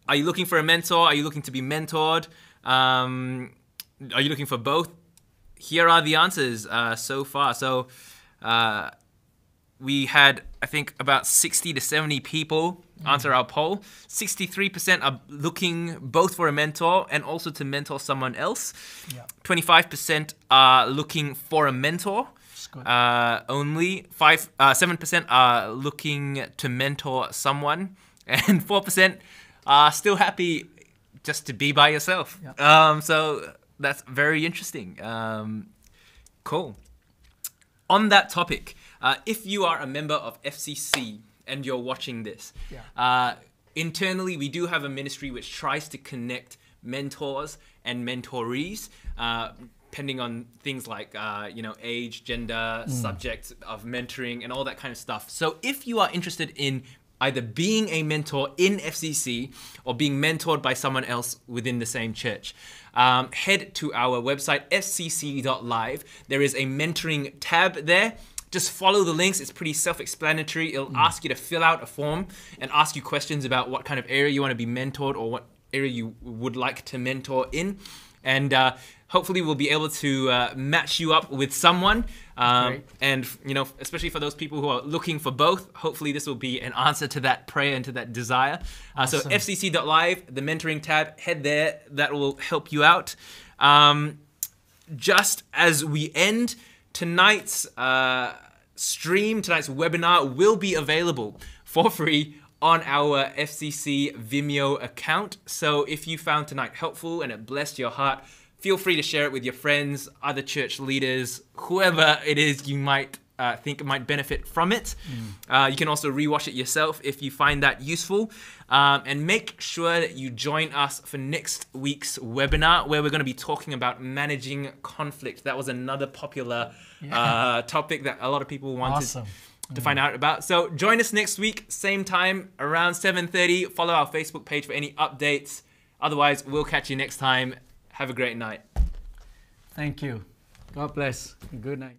are you looking for a mentor? Are you looking to be mentored? Are you looking for both? Here are the answers so far. So we had, I think, about 60 to 70 people answer our poll. 63% are looking both for a mentor and also to mentor someone else. 25% are looking for a mentor. Only 7% are looking to mentor someone, and 4% are still happy just to be by yourself. So that's very interesting. Cool. On that topic, if you are a member of FCC and you're watching this, internally we do have a ministry which tries to connect mentors and mentorees, depending on things like age, gender, subject of mentoring, and all that kind of stuff. So if you are interested in either being a mentor in FCC or being mentored by someone else within the same church, head to our website, fcc.live. There is a mentoring tab there. Just follow the links. It's pretty self-explanatory. It'll ask you to fill out a form and ask you questions about what kind of area you want to be mentored or what area you would like to mentor in. And hopefully we'll be able to match you up with someone. And, especially for those people who are looking for both, hopefully this will be an answer to that prayer and to that desire. Awesome. So fcc.live, the mentoring tab, head there. That will help you out. Just as we end, tonight's stream, tonight's webinar will be available for free on our FCC Vimeo account. So if you found tonight helpful and it blessed your heart, feel free to share it with your friends, other church leaders, whoever it is you might think might benefit from it. You can also rewatch it yourself if you find that useful. And make sure that you join us for next week's webinar, where we're going to be talking about managing conflict. That was another popular topic that a lot of people wanted to find out about. So join us next week, same time, around 7:30. Follow our Facebook page for any updates. Otherwise, we'll catch you next time. Have a great night. Thank you. God bless. Good night.